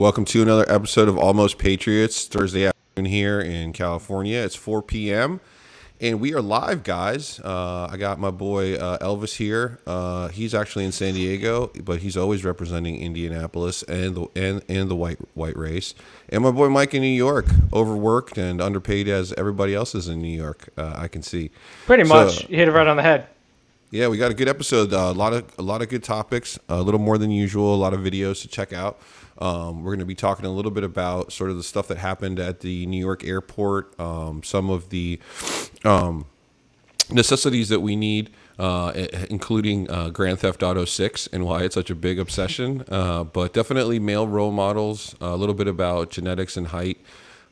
Welcome to another episode of Almost Patriots, Thursday afternoon here in California. It's 4 p.m. and we are live, guys. I got my boy Elvis here. He's actually in San Diego, but he's always representing Indianapolis and the white race. And my boy Mike in New York, overworked and underpaid as everybody else is in New York. I can see. Pretty much, you hit it right on the head. Yeah, we got a good episode. A lot of good topics. A little more than usual. A lot of videos to check out. We're going to be talking a little bit about sort of the stuff that happened at the New York airport, some of the necessities that we need, including Grand Theft Auto 6 and why it's such a big obsession, but definitely male role models, a little bit about genetics and height,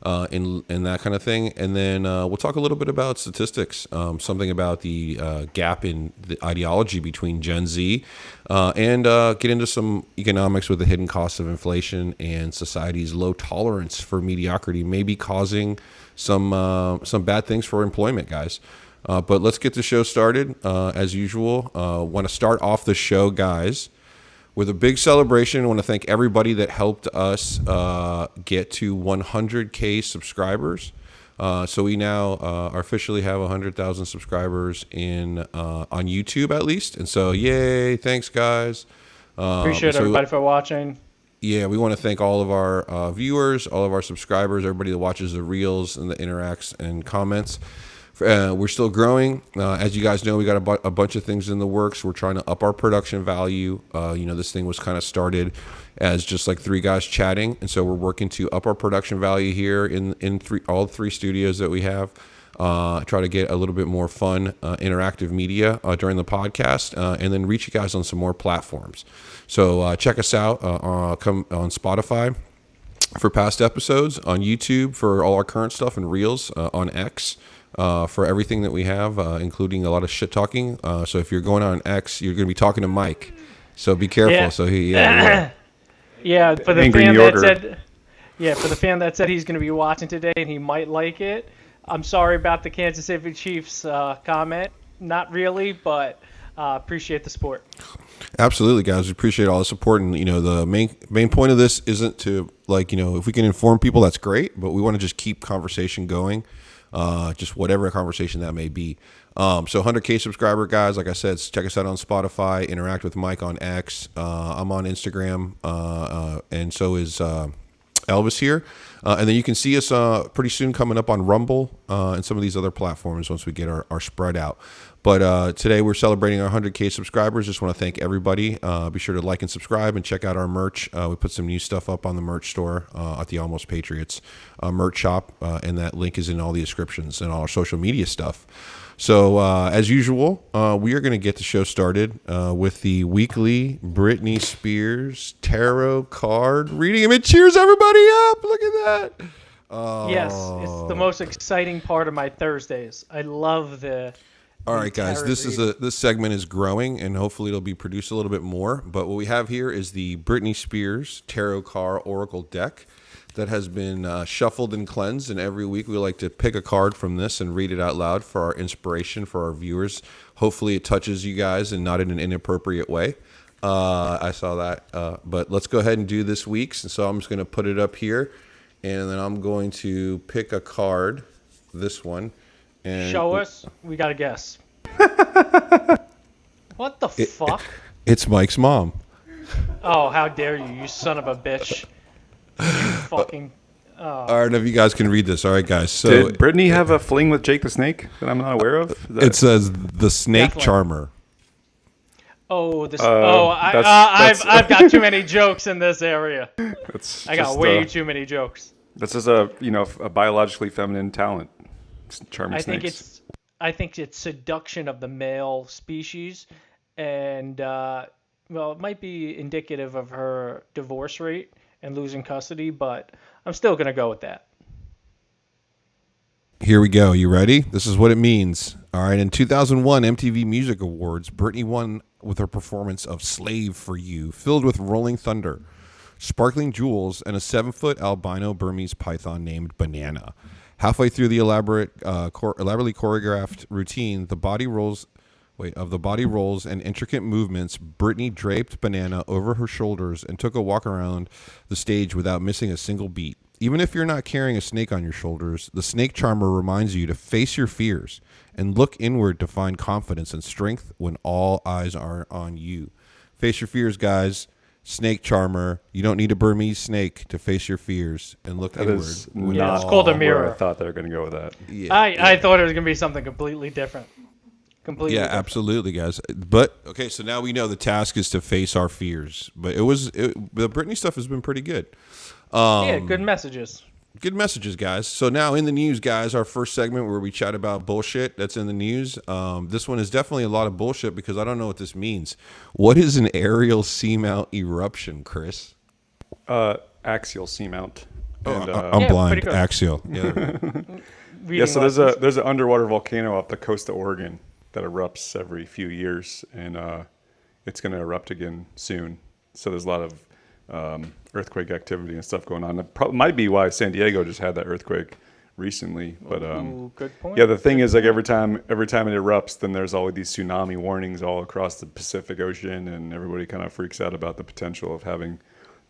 and that kind of thing. And then we'll talk a little bit about statistics, something about the gap in the ideology between Gen Z, and get into some economics with the hidden costs of inflation and society's low tolerance for mediocrity may be causing some bad things for employment, guys. But let's get the show started. As usual, want to start off the show, guys, with a big celebration. I want to thank everybody that helped us get to 100K subscribers. So we now officially have 100,000 subscribers on YouTube, at least. And so, yay, thanks, guys. Appreciate everybody for watching. Yeah, we want to thank all of our viewers, all of our subscribers, everybody that watches the reels and that interacts and comments. We're still growing. As you guys know, we got a bunch of things in the works. We're trying to up our production value. This thing was kind of started as just like three guys chatting, and so we're working to up our production value here in all three studios that we have. Try to get a little bit more fun, interactive media during the podcast, and then reach you guys on some more platforms. So check us out. Come on Spotify for past episodes, on YouTube for all our current stuff, and Reels on X. For everything that we have, including a lot of shit talking. So if you're going on X, you're going to be talking to Mike. So be careful. Yeah. So Yeah, for the Angry fan New Yorker. for the fan that said he's going to be watching today and he might like it. I'm sorry about the Kansas City Chiefs comment. Not really, but appreciate the support. Absolutely, guys. We appreciate all the support, and the main point of this isn't to if we can inform people, that's great, but we want to just keep conversation going. Just whatever conversation that may be. So 100K subscriber, guys, like I said, check us out on Spotify, interact with Mike on X. I'm on Instagram, and so is Elvis here. And then you can see us pretty soon coming up on Rumble and some of these other platforms once we get our spread out. But today we're celebrating our 100K subscribers. Just want to thank everybody. Be sure to like and subscribe and check out our merch. We put some new stuff up on the merch store at the Almost Patriots merch shop, and that link is in all the descriptions and all our social media stuff. So as usual, we are going to get the show started with the weekly Britney Spears tarot card reading. I mean, cheers everybody up! Look at that. Yes, it's the most exciting part of my Thursdays. I love the. All right, guys, this segment is growing, and hopefully it'll be produced a little bit more. But what we have here is the Britney Spears Tarot Card Oracle deck that has been shuffled and cleansed, and every week we like to pick a card from this and read it out loud for our inspiration, for our viewers. Hopefully it touches you guys and not in an inappropriate way. I saw that. But let's go ahead and do this week's. And so I'm just going to put it up here, and then I'm going to pick a card, this one. And Show us. We got to guess. What the fuck? It's Mike's mom. Oh, how dare you, you son of a bitch. You fucking... All right, if you guys can read this. All right, guys. So Did Brittany have a fling with Jake the Snake that I'm not aware of? it says the Snake Definitely. Charmer. Oh, this... that's- I've got too many jokes in this area. That's I got just, way too many jokes. This is a biologically feminine talent. It's charming snakes. I think it's seduction of the male species, and it might be indicative of her divorce rate and losing custody, but I'm still gonna go with that. Here we go. You ready? This is what it means. All right. In 2001 MTV Music Awards, Britney won with her performance of "Slave for You," filled with rolling thunder, sparkling jewels, and a 7-foot albino Burmese python named Banana. Halfway through the elaborately choreographed routine, the body rolls of the body rolls and intricate movements, Britney draped Banana over her shoulders and took a walk around the stage without missing a single beat. Even if you're not carrying a snake on your shoulders, the snake charmer reminds you to face your fears and look inward to find confidence and strength when all eyes are on you. Face your fears, guys. Snake charmer. You don't need a Burmese snake to face your fears and look That inward. is when not it's called a where mirror. I thought they were going to go with that. Yeah, I thought it was gonna be something completely different. Completely. yeah, different. absolutely, guys. But okay, so now we know the task is to face our fears. But the Britney stuff has been pretty good. Yeah, good messages. Good messages, guys. So now in the news, guys, our first segment where we chat about bullshit that's in the news. This one is definitely a lot of bullshit because I don't know what this means. What is an aerial seamount eruption, Chris? Axial seamount. Oh, And, I'm Yeah, blind. pretty good. Axial. Yeah. yeah, so Reading there's an underwater volcano off the coast of Oregon that erupts every few years, and it's going to erupt again soon. So there's a lot of earthquake activity and stuff going on. It might be why San Diego just had that earthquake recently. But Ooh, good point. yeah, the thing is, like every time it erupts, then there's always these tsunami warnings all across the Pacific Ocean, and everybody kind of freaks out about the potential of having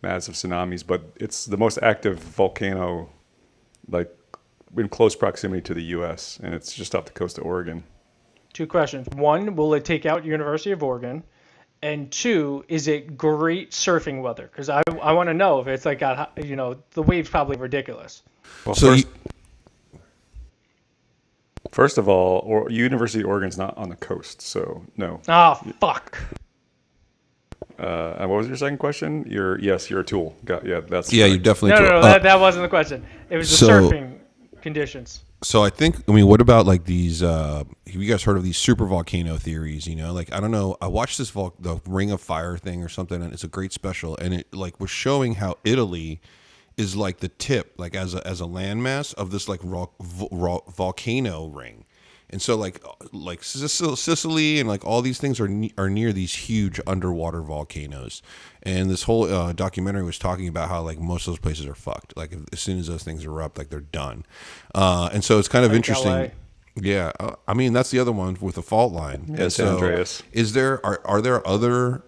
massive tsunamis. But it's the most active volcano, like in close proximity to the U.S., and it's just off the coast of Oregon. Two questions. One, will it take out University of Oregon? And two, is it great surfing weather? Because I want to know if it's like got, the waves probably ridiculous. Well, So first of all, University of Oregon's not on the coast, so no. Oh, fuck. And what was your second question? You're a tool. That's yeah, correct. you definitely. No, that wasn't the question. It was the So- surfing conditions. So I mean, what about like these? Have you guys heard of these super volcano theories? Like I don't know. I watched this the Ring of Fire thing or something, and it's a great special, and it like was showing how Italy is like the tip, like as a landmass of this like volcano ring. And so like Sicily and like all these things are near these huge underwater volcanoes. And this whole documentary was talking about how like most of those places are fucked. Like as soon as those things erupt, like they're done. And so it's kind of Like interesting. LA. Yeah, I mean that's the other one with the fault line. Yeah, And San so Andreas. are there other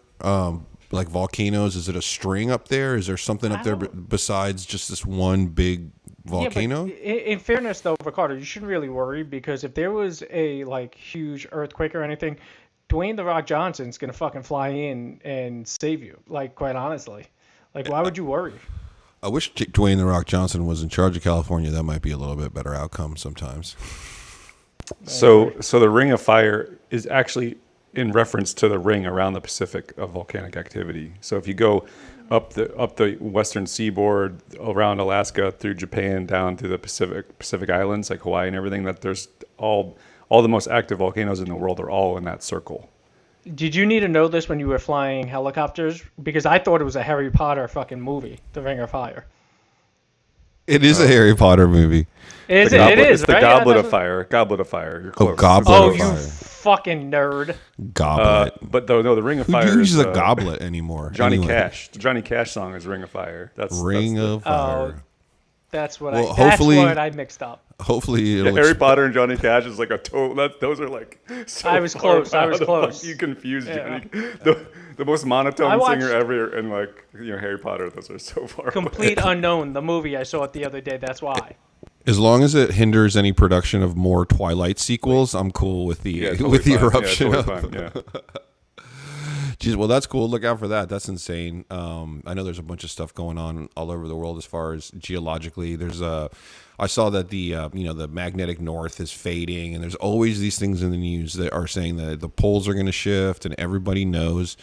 like volcanoes? Is it a string up there? Is there something up there besides just this one big volcano? Yeah, but in fairness, though, Ricardo, you shouldn't really worry because if there was a like huge earthquake or anything, Dwayne the Rock Johnson's gonna fucking fly in and save you. Like, quite honestly, like, why would you worry? I wish Dwayne the Rock Johnson was in charge of California. That might be a little bit better outcome sometimes. So the Ring of Fire is actually in reference to the ring around the Pacific of volcanic activity. So if you go up the western seaboard, around Alaska, through Japan, down to the Pacific Islands, like Hawaii and everything, that there's all the most active volcanoes in the world are all in that circle. Did you need to know this when you were flying helicopters? Because I thought it was a Harry Potter fucking movie, The Ring of Fire. It is a Harry Potter movie. Is The it? goblet- It is, It's the right? Goblet of That's Fire. Goblet of Fire. You're Oh, close. Goblet what- Oh, of you Fire. fucking nerd. Goblet. But the Ring of Who Fire uses is a goblet anymore? Johnny Anyway. Cash. The Johnny Cash song is Ring of Fire. Ring of Fire. That's what Well, that's hopefully- what I mixed up. Hopefully it'll Harry Potter and Johnny Cash is like a total. Those are like. So I was far close, I out. was How the fuck close. You confused Yeah. Johnny. The most I monotone watched- singer ever, and like Harry Potter. Those are so far. away. Complete Unknown, the movie I saw it the other day. That's why. As long as it hinders any production of more Twilight sequels, I'm cool with the Yeah, totally with the fine. eruption. Yeah, totally fine. Yeah. Geez, well, that's cool. Look out for that. That's insane. I know there's a bunch of stuff going on all over the world as far as geologically. I saw that the magnetic north is fading, and there's always these things in the news that are saying that the poles are going to shift, and everybody knows,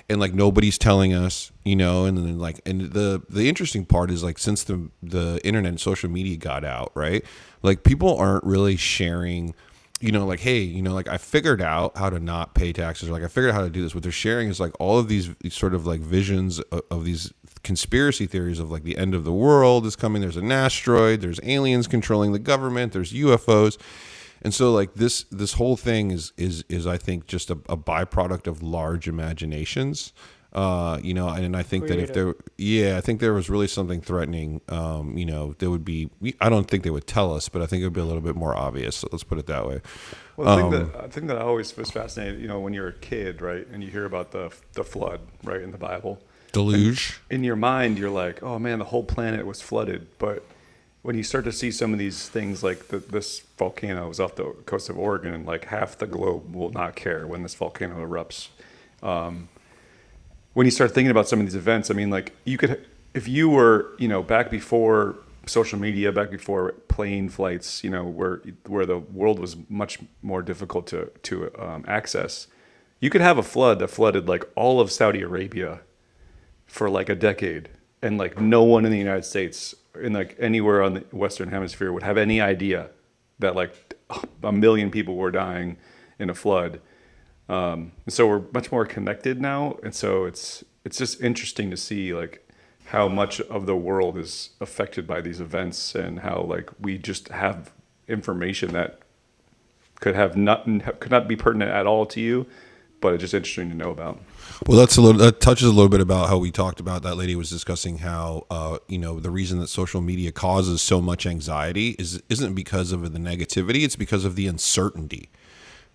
and like nobody's telling us, and then the interesting part is like since the internet and social media got out, right? Like people aren't really sharing. Like, hey, like I figured out how to not pay taxes, or like I figured out how to do this. What they're sharing is like all of these sort of like visions of these conspiracy theories of like the end of the world is coming. There's an asteroid, there's aliens controlling the government, there's UFOs. And so like this whole thing is I think just a byproduct of large imaginations. You know, and I think that if Creative. I think there was really something threatening, you know, there would be, I don't think they would tell us, but I think it would be a little bit more obvious. So let's put it that way. Well, the thing that I always was fascinated, you know, when you're a kid, right, and you hear about the flood, right, in the Bible. Deluge. In your mind, you're like, oh man, the whole planet was flooded. But when you start to see some of these things, like this volcano was off the coast of Oregon, and like half the globe will not care when this volcano erupts. When you start thinking about some of these events, I mean, like you could, if you were, you know, back before social media, back before plane flights, you know, where the world was much more difficult to access, you could have a flood that flooded like all of Saudi Arabia for like a decade, and like no one in the United States, in like anywhere on the Western Hemisphere, would have any idea that like 1 million people were dying in a flood. So we're much more connected now, and so it's just interesting to see like how much of the world is affected by these events, and how like we just have information that could not be pertinent at all to you, but it's just interesting to know about. Well, that touches a little bit about how we talked about, that lady was discussing how, you know, the reason that social media causes so much anxiety isn't because of the negativity, it's because of the uncertainty.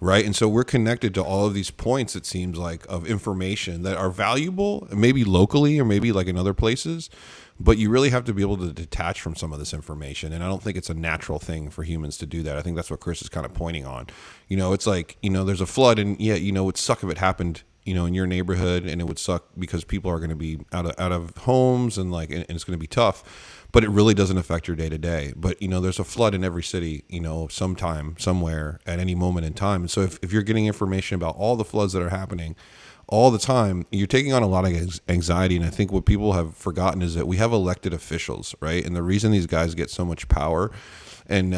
Right. And so we're connected to all of these points, it seems like, of information that are valuable, maybe locally or maybe like in other places. But you really have to be able to detach from some of this information. And I don't think it's a natural thing for humans to do that. I think that's what Chris is kind of pointing on. You know, it's like, you know, there's a flood, and yeah, you know, it would suck if it happened, you know, in your neighborhood, and it would suck because people are going to be out of homes, and like, and it's going to be tough. But it really doesn't affect your day to day. But, you know, there's a flood in every city, you know, sometime, somewhere, at any moment in time. And so if you're getting information about all the floods that are happening all the time, you're taking on a lot of anxiety. And I think what people have forgotten is that we have elected officials, right? And the reason these guys get so much power and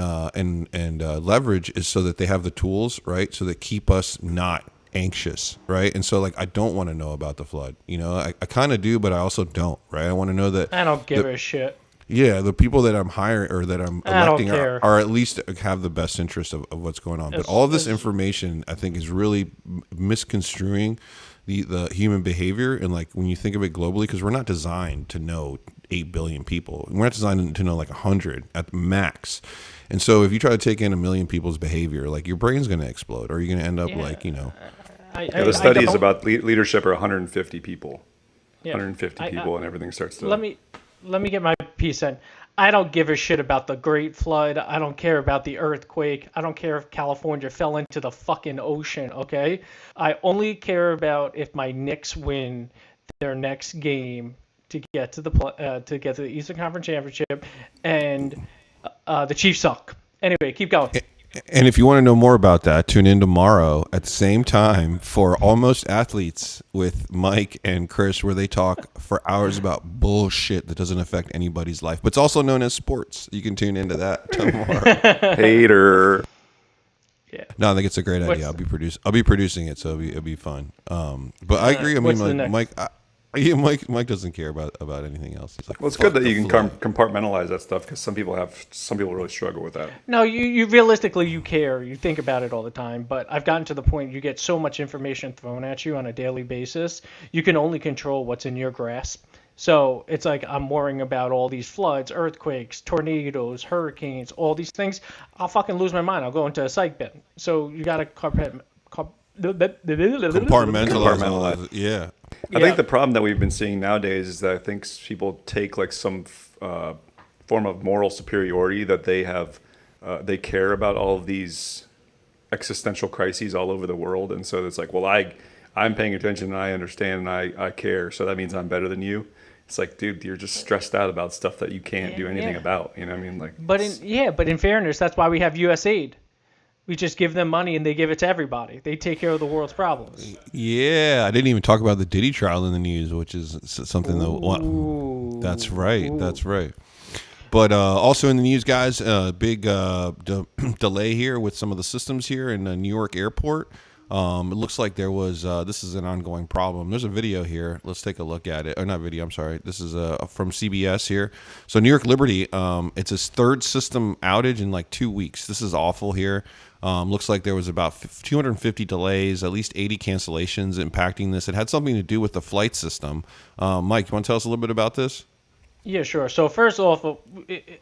leverage is so that they have the tools, right? So that keep us not anxious, right? And so like, I don't want to know about the flood. You know, I kind of do, but I also don't, right? I want to know that I don't give a shit. yeah, the people that I'm hiring or that I'm I don't electing care. are at least have the best interest of what's going on. But It's- all of this it's- information, I think, is really misconstruing the human behavior. And like when you think of it globally, because we're not designed to know 8 billion people. We're not designed to know like 100 at max. And so if you try to take in 1 million people's behavior, like your brain's going to explode, or you're going to end up Yeah. like, you know. Yeah, the study is don't- about leadership are 150 people. yeah. 150 people, and everything starts to. Let me get my piece in. I don't give a shit about the Great Flood. I don't care about the earthquake. I don't care if California fell into the fucking ocean, okay? I only care about if my Knicks win their next game to get to the Eastern Conference Championship, and the Chiefs suck. Anyway, keep going. And if you want to know more about that, tune in tomorrow at the same time for Almost Athletes with Mike and Chris, where they talk for hours about bullshit that doesn't affect anybody's life, but it's also known as sports. You can tune into that tomorrow. Hater. Yeah. No, I think it's a great idea. I'll be producing it, so it'll be fun. But I agree. I mean, What's the like, next? Mike doesn't care about anything else. He's like, Well, it's "Fuck good that the you can flood." compartmentalize that stuff, because some people really struggle with that. No, you realistically you care. You think about it all the time. But I've gotten to the point you get so much information thrown at you on a daily basis. You can only control what's in your grasp. So it's like I'm worrying about all these floods, earthquakes, tornadoes, hurricanes, all these things. I'll fucking lose my mind. I'll go into a psych bin. So you got to Compartmentalize. Yeah. I think the problem that we've been seeing nowadays is that I think people take like some form of moral superiority that they have. They care about all of these existential crises all over the world, and so it's like, well, I'm paying attention and I understand and I care, so that means I'm better than you. It's like, dude, you're just stressed out about stuff that you can't do anything Yeah. about. You know what I mean? Like, But in fairness, that's why we have USAID. We just give them money and they give it to everybody. They take care of the world's problems. Yeah, I didn't even talk about the Diddy trial in the news, which is something Ooh. that's right. That's right. But also in the news, guys, big delay here with some of the systems here in New York Airport. It looks like there was this is an ongoing problem. There's a video here. Let's take a look at it. Or not video. I'm sorry. This is from CBS here. So New York Liberty, it's its third system outage in like 2 weeks. This is awful here. Looks like there was about 250 delays, at least 80 cancellations impacting this. It had something to do with the flight system. Mike, you want to tell us a little bit about this? Yeah, sure. So first off,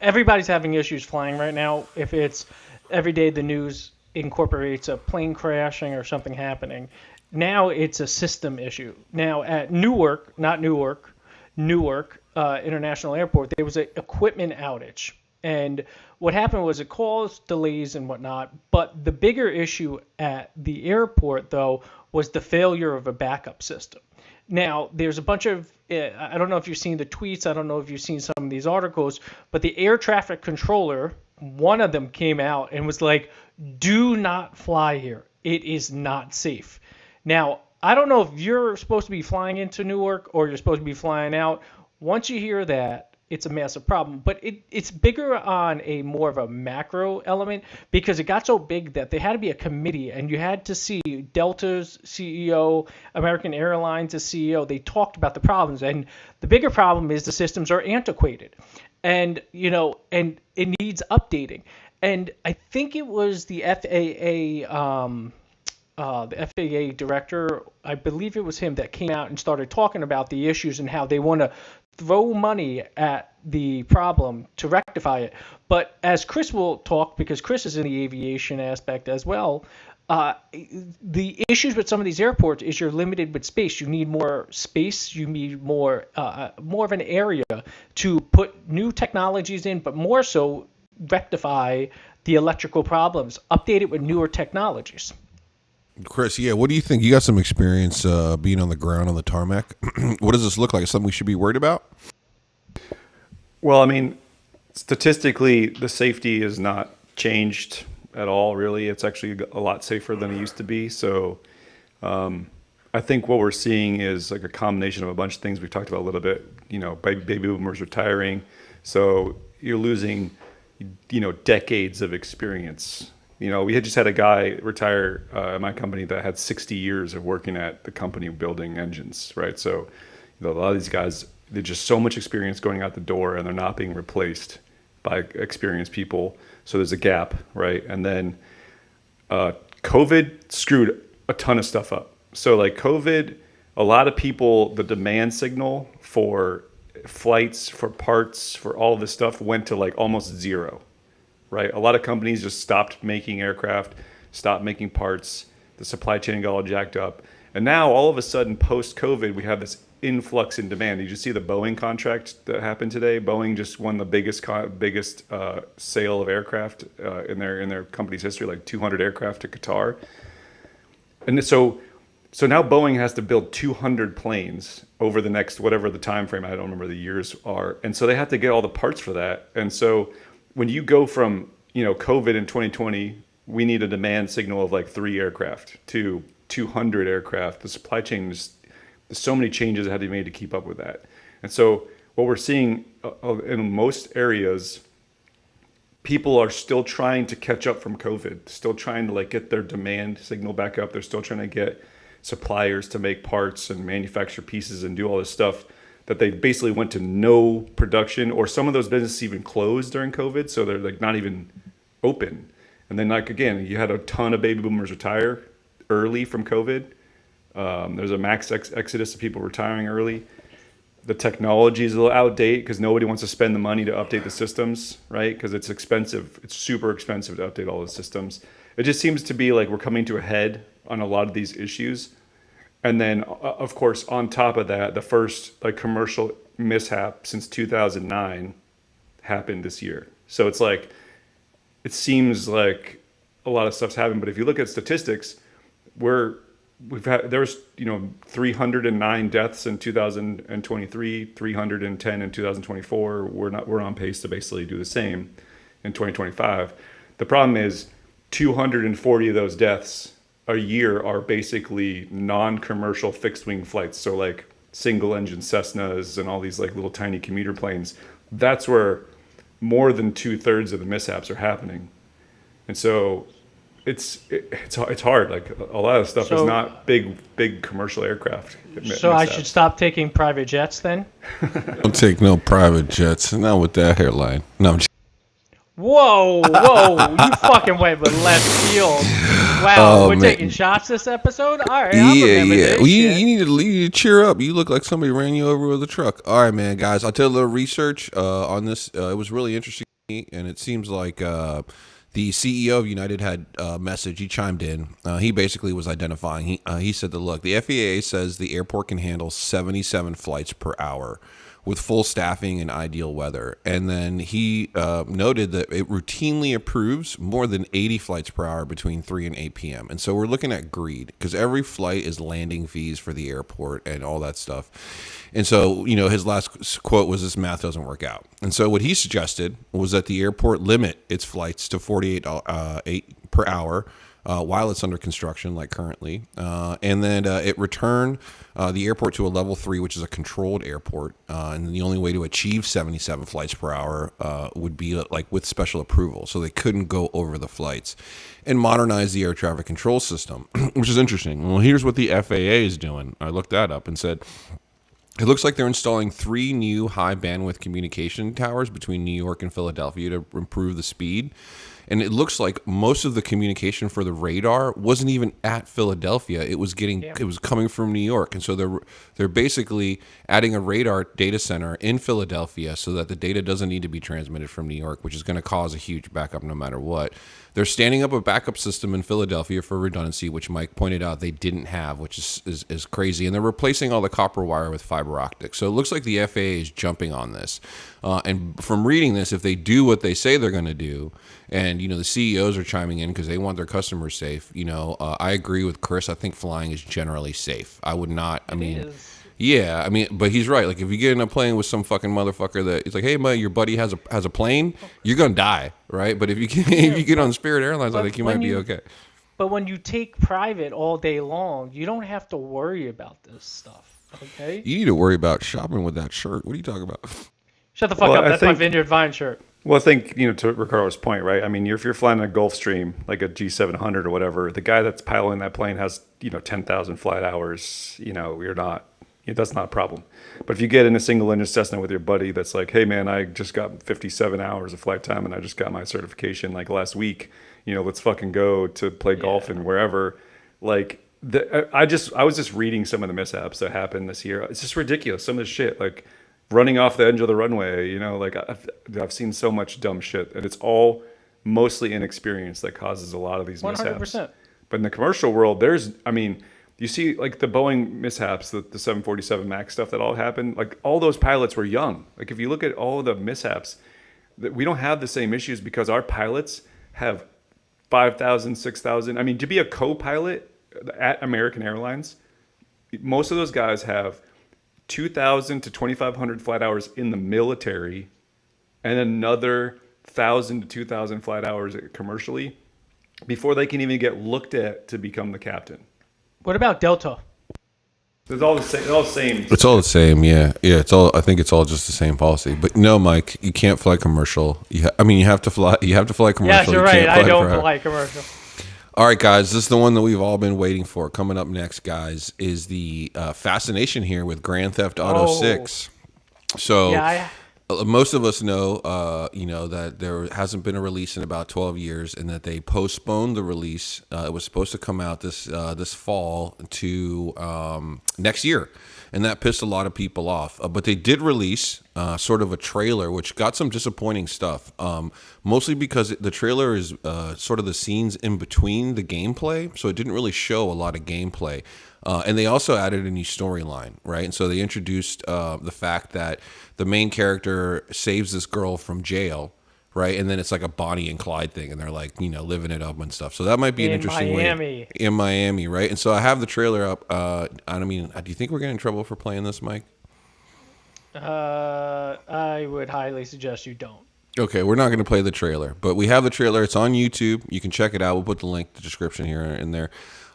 everybody's having issues flying right now. If it's every day the news incorporates a plane crashing or something happening, now it's a system issue. Now at Newark, not Newark, Newark International Airport, there was an equipment outage. And what happened was it caused delays and whatnot. But the bigger issue at the airport, though, was the failure of a backup system. Now, there's a bunch of, I don't know if you've seen the tweets, I don't know if you've seen some of these articles, but the air traffic controller, one of them came out and was like, do not fly here. It is not safe. Now, I don't know if you're supposed to be flying into Newark or you're supposed to be flying out. Once you hear that, it's a massive problem. But it's bigger on a more of a macro element because it got so big that there had to be a committee and you had to see Delta's CEO, American Airlines' CEO. They talked about the problems. And the bigger problem is the systems are antiquated. And, and it needs updating. And I think it was the FAA director, I believe it was him that came out and started talking about the issues and how they want to throw money at the problem to rectify it. But as Chris will talk, because Chris is in the aviation aspect as well, the issues with some of these airports is you're limited with space. You need more space. You need more of an area to put new technologies in, but more so rectify the electrical problems, update it with newer technologies. Chris, yeah, what do you think? You got some experience being on the ground on the tarmac. What does this look like? Is something we should be worried about? Well, I mean, statistically, the safety has not changed at all, really. It's actually a lot safer than it used to be. So I think what we're seeing is like a combination of a bunch of things we've talked about a little bit. Baby boomers retiring. So you're losing, decades of experience. We had just had a guy retire at my company that had 60 years of working at the company building engines, right? So, a lot of these guys, they're just so much experience going out the door and they're not being replaced by experienced people. So there's a gap, right? And then COVID screwed a ton of stuff up. So like COVID, a lot of people, the demand signal for flights, for parts, for all of this stuff went to like almost zero. Right, a lot of companies just stopped making aircraft, stopped making parts. The supply chain got all jacked up, and now all of a sudden, post-COVID, we have this influx in demand. Did you see the Boeing contract that happened today? Boeing just won the biggest sale of aircraft in their company's history, like 200 aircraft to Qatar. And so now Boeing has to build 200 planes over the next whatever the time frame. I don't remember the years are, and so they have to get all the parts for that, and so. When you go from, COVID in 2020, we need a demand signal of like 3 aircraft to 200 aircraft. The supply chain, there's so many changes that had to be made to keep up with that. And so what we're seeing in most areas, people are still trying to catch up from COVID, still trying to like get their demand signal back up. They're still trying to get suppliers to make parts and manufacture pieces and do all this stuff. That they basically went to no production, or some of those businesses even closed during COVID, so they're like not even open. And then like again, you had a ton of baby boomers retire early from COVID. There's a max exodus of people retiring early. The technology is a little outdated because nobody wants to spend the money to update the systems, right? Because it's expensive. It's super expensive to update all the systems. It just seems to be like we're coming to a head on a lot of these issues. And then, of course, on top of that, the first like commercial mishap since 2009 happened this year. So it's like, it seems like a lot of stuff's happened. But if you look at statistics, there was 309 deaths in 2023, 310 in 2024. We're on pace to basically do the same in 2025. The problem is 240 of those deaths a year are basically non-commercial fixed wing flights. So like single engine Cessnas and all these like little tiny commuter planes. That's where more than 2/3 of the mishaps are happening. And so it's hard. Like a lot of stuff is So- not big commercial aircraft. So I mishaps. should stop taking private jets then? Don't take no private jets. Not with that hairline. No, I'm just, Whoa, you fucking went with left field. Wow, Oh, we're man. taking shots this episode? All right, I'll yeah, remember yeah. this Well, you shit. need to cheer up. You look like somebody ran you over with a truck. All right, man, guys. I'll tell you a little research on this. It was really interesting, and it seems like the CEO of United had a message. He chimed in. He basically was identifying. He said that, look, the FAA says the airport can handle 77 flights per hour with full staffing and ideal weather. And then he noted that it routinely approves more than 80 flights per hour between 3 and 8 p.m. And so we're looking at greed because every flight is landing fees for the airport and all that stuff. And so, his last quote was, this math doesn't work out. And so what he suggested was that the airport limit its flights to 8 per hour while it's under construction, like currently. And then it returned the airport to a level 3, which is a controlled airport. And the only way to achieve 77 flights per hour would be like with special approval. So they couldn't go over the flights and modernize the air traffic control system, which is interesting. Well, here's what the FAA is doing. I looked that up and said, it looks like they're installing 3 new high bandwidth communication towers between New York and Philadelphia to improve the speed. And it looks like most of the communication for the radar wasn't even at Philadelphia. It was coming from New York. And so they're basically adding a radar data center in Philadelphia so that the data doesn't need to be transmitted from New York, which is going to cause a huge backup no matter what. They're standing up a backup system in Philadelphia for redundancy, which Mike pointed out they didn't have, which is crazy. And they're replacing all the copper wire with fiber optic. So it looks like the FAA is jumping on this. And from reading this, if they do what they say they're going to do, and the CEOs are chiming in because they want their customers safe. I agree with Chris. I think flying is generally safe. I would not. Yeah, but he's right. Like if you get in a plane with some fucking motherfucker that it's like, hey, your buddy has a plane, you're gonna die, right? But if you get on Spirit Airlines, I think you might be okay. But when you take private all day long, you don't have to worry about this stuff. Okay? You need to worry about shopping with that shirt. What are you talking about? Shut the fuck Well, up. I That's my think- Vineyard Vine shirt. Well, I think, to Ricardo's point, right? I mean, if you're flying a Gulfstream, like a G700 or whatever, the guy that's piloting that plane has, 10,000 flight hours, that's not a problem. But if you get in a single engine Cessna with your buddy that's like, hey man, I just got 57 hours of flight time and I just got my certification like last week, let's fucking go to play golf and wherever. Like, I was just reading some of the mishaps that happened this year. It's just ridiculous. Some of the shit, like, running off the edge of the runway, like I've seen so much dumb shit, and it's all mostly inexperience that causes a lot of these mishaps. 100%. But in the commercial world, you see like the Boeing mishaps, the 747 MAX stuff that all happened, like all those pilots were young. Like if you look at all of the mishaps, that we don't have the same issues because our pilots have 5,000, 6,000. I mean, to be a co-pilot at American Airlines, most of those guys have 2,000 to 2,500 flight hours in the military and another 1,000 to 2,000 flight hours commercially before they can even get looked at to become the captain. What about Delta? It's all the same. It's all the same, yeah. I think it's all just the same policy. But no, Mike, you can't fly commercial. You have to fly. You have to fly commercial. Yes, you're You right. can't I don't for- fly commercial. All right, guys, this is the one that we've all been waiting for. Coming up next, guys, is the fascination here with Grand Theft Auto Oh. 6. So Yeah, most of us know, that there hasn't been a release in about 12 years, and that they postponed the release. It was supposed to come out this fall to next year, and that pissed a lot of people off. But they did release sort of a trailer, which got some disappointing stuff. Mostly because the trailer is sort of the scenes in between the gameplay, so it didn't really show a lot of gameplay. And they also added a new storyline, right? And so they introduced the fact that the main character saves this girl from jail, right? And then it's like a Bonnie and Clyde thing, and they're like, living it up and stuff. So that might be an In interesting Miami. way. In Miami, right? And so I have the trailer up. Do you think we're getting in trouble for playing this, Mike? I would highly suggest you don't. Okay, we're not going to play the trailer, but we have the trailer. It's on YouTube. You can check it out. We'll put the link, the description here in there.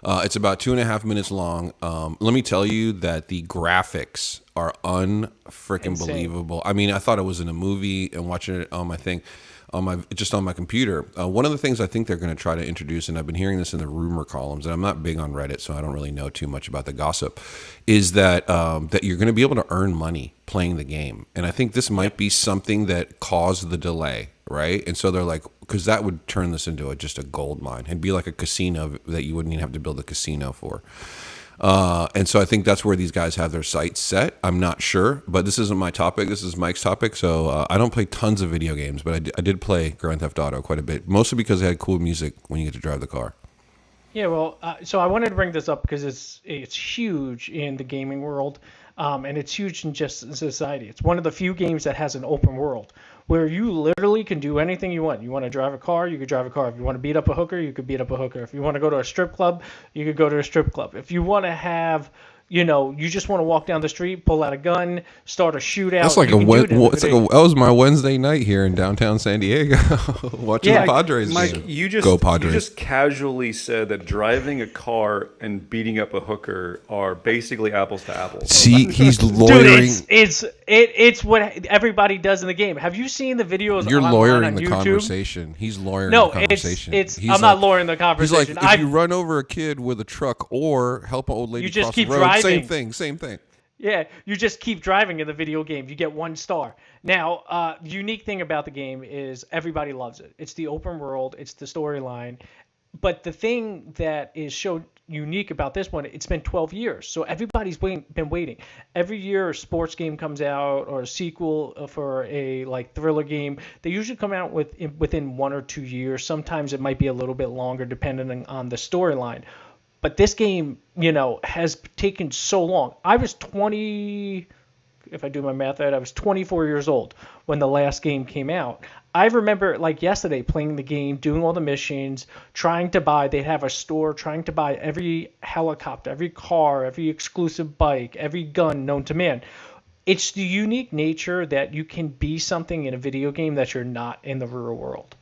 It's about 2.5 minutes long. Let me tell you that the graphics are unfreaking Insane. believable. I mean, I thought it was in a movie and watching it on my thing. on my computer. One of the things I think they're going to try to introduce, and I've been hearing this in the rumor columns, and I'm not big on Reddit, so I don't really know too much about the gossip, is that that you're going to be able to earn money playing the game, and I think this might be something that caused the delay, right? And so they're like, because that would turn this into just a gold mine and be like a casino that you wouldn't even have to build a casino for. And so I think that's where these guys have their sights set. I'm not sure, but this isn't my topic. This is Mike's topic. So I don't play tons of video games, but I did play Grand Theft Auto quite a bit, mostly because it had cool music when you get to drive the car. Yeah, well, so I wanted to bring this up because it's huge in the gaming world, and it's huge in just society. It's one of the few games that has an open world where you literally can do anything you want. You want to drive a car, you could drive a car. If you want to beat up a hooker, you could beat up a hooker. If you want to go to a strip club, you could go to a strip club. If you want to have, you just want to walk down the street, pull out a gun, start a shootout. That's like that was my Wednesday night here in downtown San Diego, watching the Padres Mike, game. you just Go Padres. You just casually said that driving a car and beating up a hooker are basically apples to apples. See, he's lawyering. Dude, it's what everybody does in the game. Have you seen the videos? You're online lawyering on the YouTube? conversation. He's lawyering No, the conversation. I'm not lawyering the conversation. He's like, if you run over a kid with a truck or help an old lady You just cross keep the road, driving. same thing. Yeah, you just keep driving in the video game. You get 1 star. Now, the unique thing about the game is everybody loves it. It's the open world. It's the storyline. But the thing that is so unique about this one, it's been 12 years. So everybody's been waiting. Every year a sports game comes out or a sequel for a thriller game. They usually come out within 1 or 2 years. Sometimes it might be a little bit longer depending on the storyline. But this game, has taken so long. I was 20, if I do my math right, I was 24 years old when the last game came out. I remember yesterday playing the game, doing all the missions, they'd have a store, trying to buy every helicopter, every car, every exclusive bike, every gun known to man. It's the unique nature that you can be something in a video game that you're not in the real world.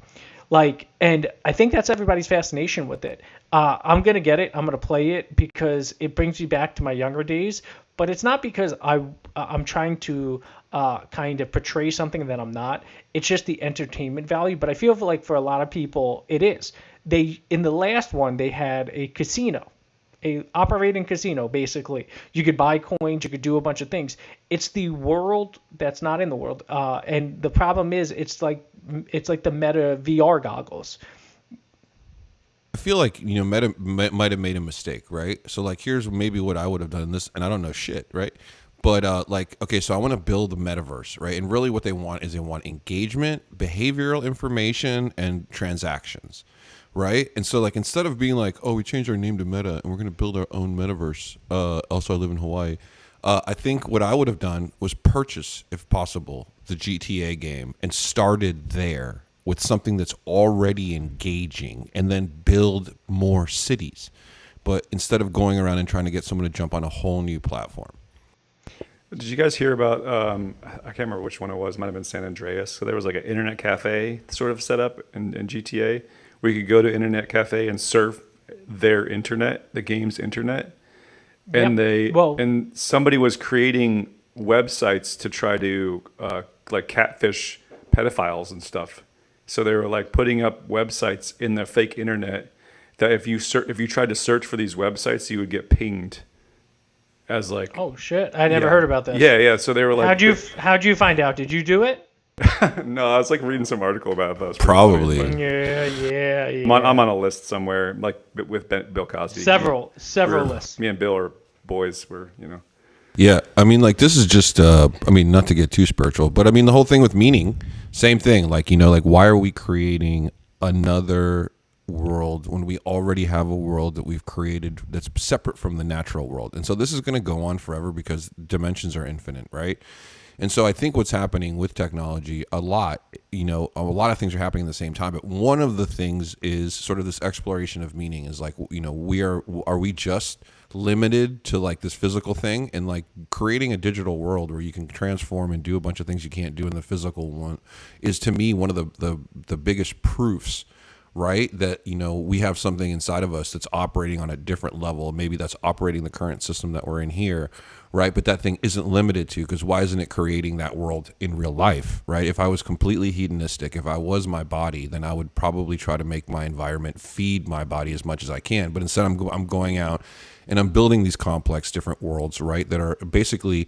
And I think that's everybody's fascination with it. I'm going to get it. I'm going to play it because it brings me back to my younger days. But it's not because I'm trying to kind of portray something that I'm not. It's just the entertainment value. But I feel like for a lot of people, it is. In the last one, they had a casino. A operating casino, basically. You could buy coins, you could do a bunch of things. It's the world that's not in the world, and the problem is it's like the Meta VR goggles. I feel like Meta might have made a mistake, right? So here's maybe what I would have done in this, and I don't know shit, right? But okay, so I want to build a metaverse, right? And really, what they want is engagement, behavioral information, and transactions. Right. And so instead of being we changed our name to Meta and we're going to build our own metaverse. Also, I live in Hawaii. I think what I would have done was purchase, if possible, the GTA game and started there with something that's already engaging and then build more cities. But instead of going around and trying to get someone to jump on a whole new platform. Did you guys hear about, I can't remember which one it was, might have been San Andreas. So there was an internet cafe sort of set up in GTA where you could go to internet cafe and surf their internet, the game's internet. And and somebody was creating websites to try to catfish pedophiles and stuff. So they were putting up websites in the fake internet that if you tried to search for these websites, you would get pinged as oh shit, I never heard about this. Yeah. So they were how'd you find out? Did you do it? No, I was reading some article about that. Probably. Yeah. I'm on a list somewhere, with Bill Cosby. Several lists. Me and Bill are boys. Yeah, I mean, this is just, not to get too spiritual, but the whole thing with meaning, same thing. Why are we creating another world when we already have a world that we've created that's separate from the natural world? And so this is going to go on forever because dimensions are infinite, right? And so I think what's happening with technology, a lot of things are happening at the same time. But one of the things is sort of this exploration of meaning is are we just limited to this physical thing, and creating a digital world where you can transform and do a bunch of things you can't do in the physical one is, to me, one of the biggest proofs, right? That, we have something inside of us that's operating on a different level. Maybe that's operating the current system that we're in here, right? But that thing isn't limited to, because why isn't it creating that world in real life, right? If I was completely hedonistic, if I was my body, then I would probably try to make my environment feed my body as much as I can. But instead, I'm going out and I'm building these complex different worlds, right? That are basically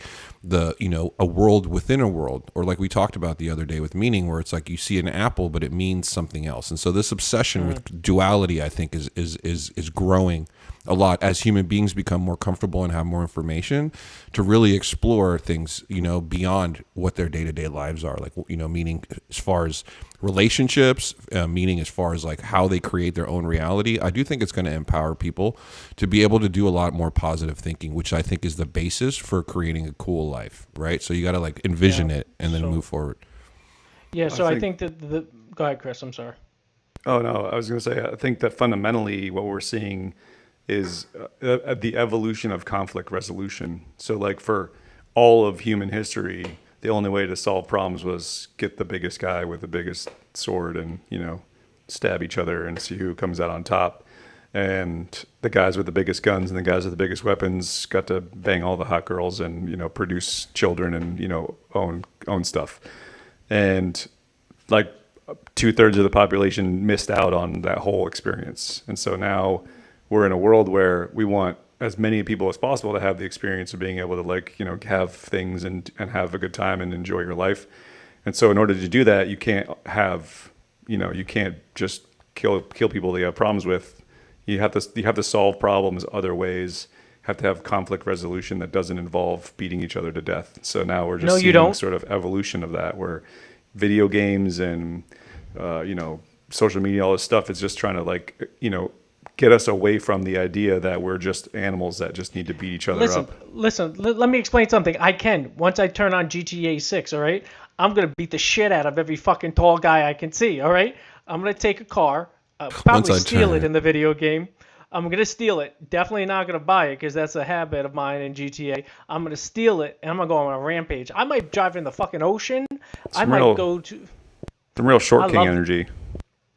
a world within a world, or like we talked about the other day with meaning, where it's like you see an apple, but it means something else. And so this obsession with duality, I think, is growing a lot as human beings become more comfortable and have more information to really explore things, beyond what their day-to-day lives are. Like, meaning as far as relationships, meaning as far as like how they create their own reality. I do think it's going to empower people to be able to do a lot more positive thinking, which I think is the basis for creating a cool life, right? So you got to like envision it and then move forward. Yeah, so I think that go ahead, Chris, I'm sorry. Oh, no, I was going to say, I think that fundamentally what we're seeing is the evolution of conflict resolution. So like for all of human history, the only way to solve problems was get the biggest guy with the biggest sword and, stab each other and see who comes out on top. And the guys with the biggest guns and the guys with the biggest weapons got to bang all the hot girls and, produce children and, own stuff. And like 2/3 of the population missed out on that whole experience. And so now we're in a world where we want as many people as possible to have the experience of being able to have things and have a good time and enjoy your life. And so in order to do that, you can't have, you can't just kill people that you have problems with. You have to solve problems other ways. Have to have conflict resolution that doesn't involve beating each other to death. So now we're just seeing sort of evolution of that, where video games and social media, all this stuff is just trying to get us away from the idea that we're just animals that just need to beat each other up. Listen, let me explain something. Once I turn on GTA 6, all right? I'm going to beat the shit out of every fucking tall guy I can see, all right? I'm going to take a car, probably steal it in the video game. I'm going to steal it. Definitely not going to buy it because that's a habit of mine in GTA. I'm going to steal it and I'm going to go on a rampage. I might drive in the fucking ocean. Some real short king energy.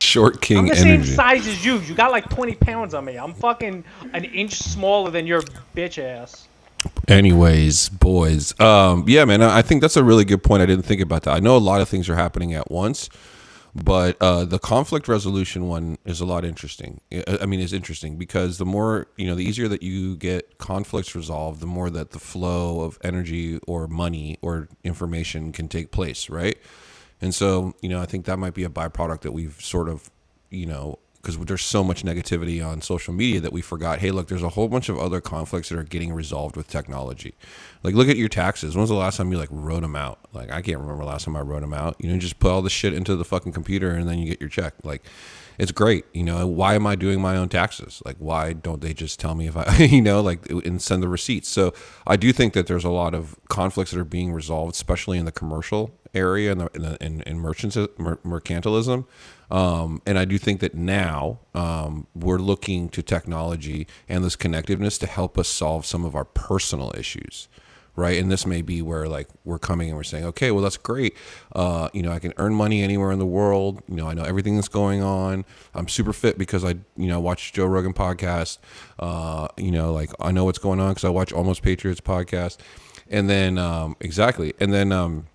Short king energy. I'm the same size as you. You got like 20 pounds on me. I'm fucking an inch smaller than your bitch ass. Anyways, boys. Yeah, man, I think that's a really good point. I didn't think about that. I know a lot of things are happening at once, but the conflict resolution one is a lot interesting. I mean, it's interesting because the more, the easier that you get conflicts resolved, the more that the flow of energy or money or information can take place, right? And so, I think that might be a byproduct that we've sort of, because there's so much negativity on social media that we forgot, hey, look, there's a whole bunch of other conflicts that are getting resolved with technology. Like, look at your taxes. When was the last time you, wrote them out? Like, I can't remember the last time I wrote them out. Just put all the shit into the fucking computer and then you get your check. Like, it's great. Why am I doing my own taxes? Like, why don't they just tell me if I, and send the receipts? So I do think that there's a lot of conflicts that are being resolved, especially in the commercial area and in mercantilism. And I do think that now we're looking to technology and this connectiveness to help us solve some of our personal issues. Right. And this may be where we're coming and we're saying, OK, well, that's great. I can earn money anywhere in the world. I know everything that's going on. I'm super fit because I watch Joe Rogan podcast. I know what's going on because I watch Almost Patriots podcast. And then exactly. And then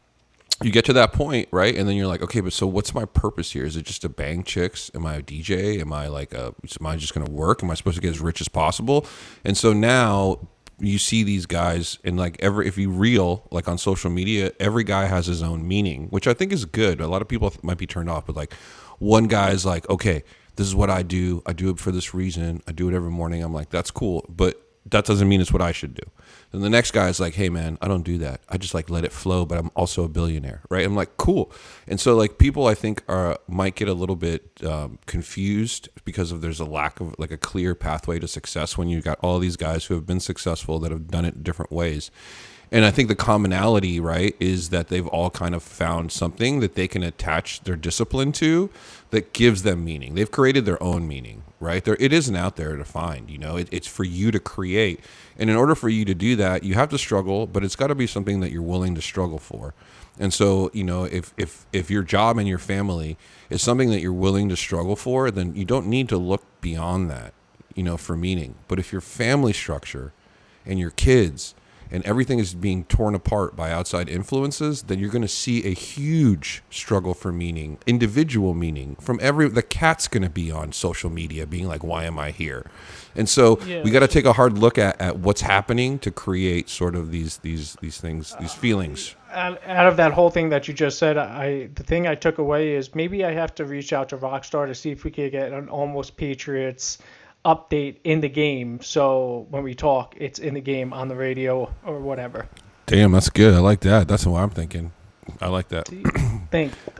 you get to that point, right? And then you're like, okay, but so what's my purpose here? Is it just to bang chicks? Am I a DJ? Am I am I just going to work? Am I supposed to get as rich as possible? And so now you see these guys and if you reel on social media, every guy has his own meaning, which I think is good. A lot of people might be turned off, but one guy's like, okay, this is what I do. I do it for this reason. I do it every morning. I'm like, that's cool. But that doesn't mean it's what I should do. Then the next guy is like, hey man, I don't do that. I just let it flow, but I'm also a billionaire, right? I'm like, cool. And so people I think might get a little bit confused because there's a lack of a clear pathway to success when you got all these guys who have been successful that have done it in different ways. And I think the commonality, right, is that they've all kind of found something that they can attach their discipline to that gives them meaning. They've created their own meaning, right? It isn't out there to find, it's for you to create. And in order for you to do that, you have to struggle, but it's got to be something that you're willing to struggle for. And so, if your job and your family is something that you're willing to struggle for, then you don't need to look beyond that, for meaning. But if your family structure and your kids and everything is being torn apart by outside influences, then you're going to see a huge struggle for meaning, individual meaning from the cat's going to be on social media being like, why am I here? And so we got to take a hard look at what's happening to create sort of these things, these feelings. Out of that whole thing that you just said, the thing I took away is maybe I have to reach out to Rockstar to see if we could get an Almost Patriots update in the game, so when we talk, it's in the game on the radio or whatever. Damn, that's good. I like that. That's what I'm thinking. I like that.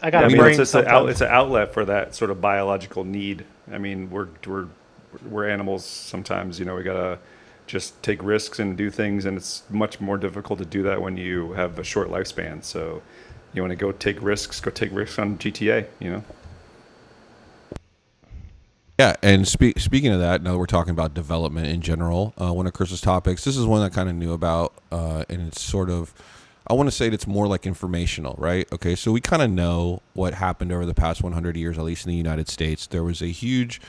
I got a brain. It's an outlet for that sort of biological need. I mean, we're animals sometimes. We gotta just take risks and do things, and it's much more difficult to do that when you have a short lifespan. So, you want to go take risks on GTA. Yeah, and speaking of that, now that we're talking about development in general, one of Chris's topics, this is one I kind of knew about, and it's sort of, I want to say it's more like informational, right? Okay, so we kind of know what happened over the past 100 years, at least in the United States. There was a huge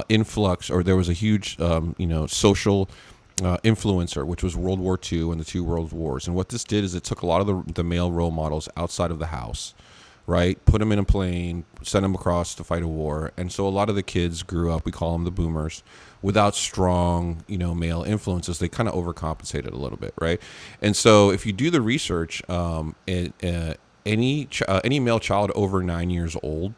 influx, or there was a huge, social influencer, which was World War II and the two World Wars. And what this did is it took a lot of the male role models outside of the house, right? Put them in a plane, send them across to fight a war. And so a lot of the kids grew up, we call them the boomers, without strong, male influences. They kind of overcompensated a little bit, right? And so if you do the research, any male child over 9 years old,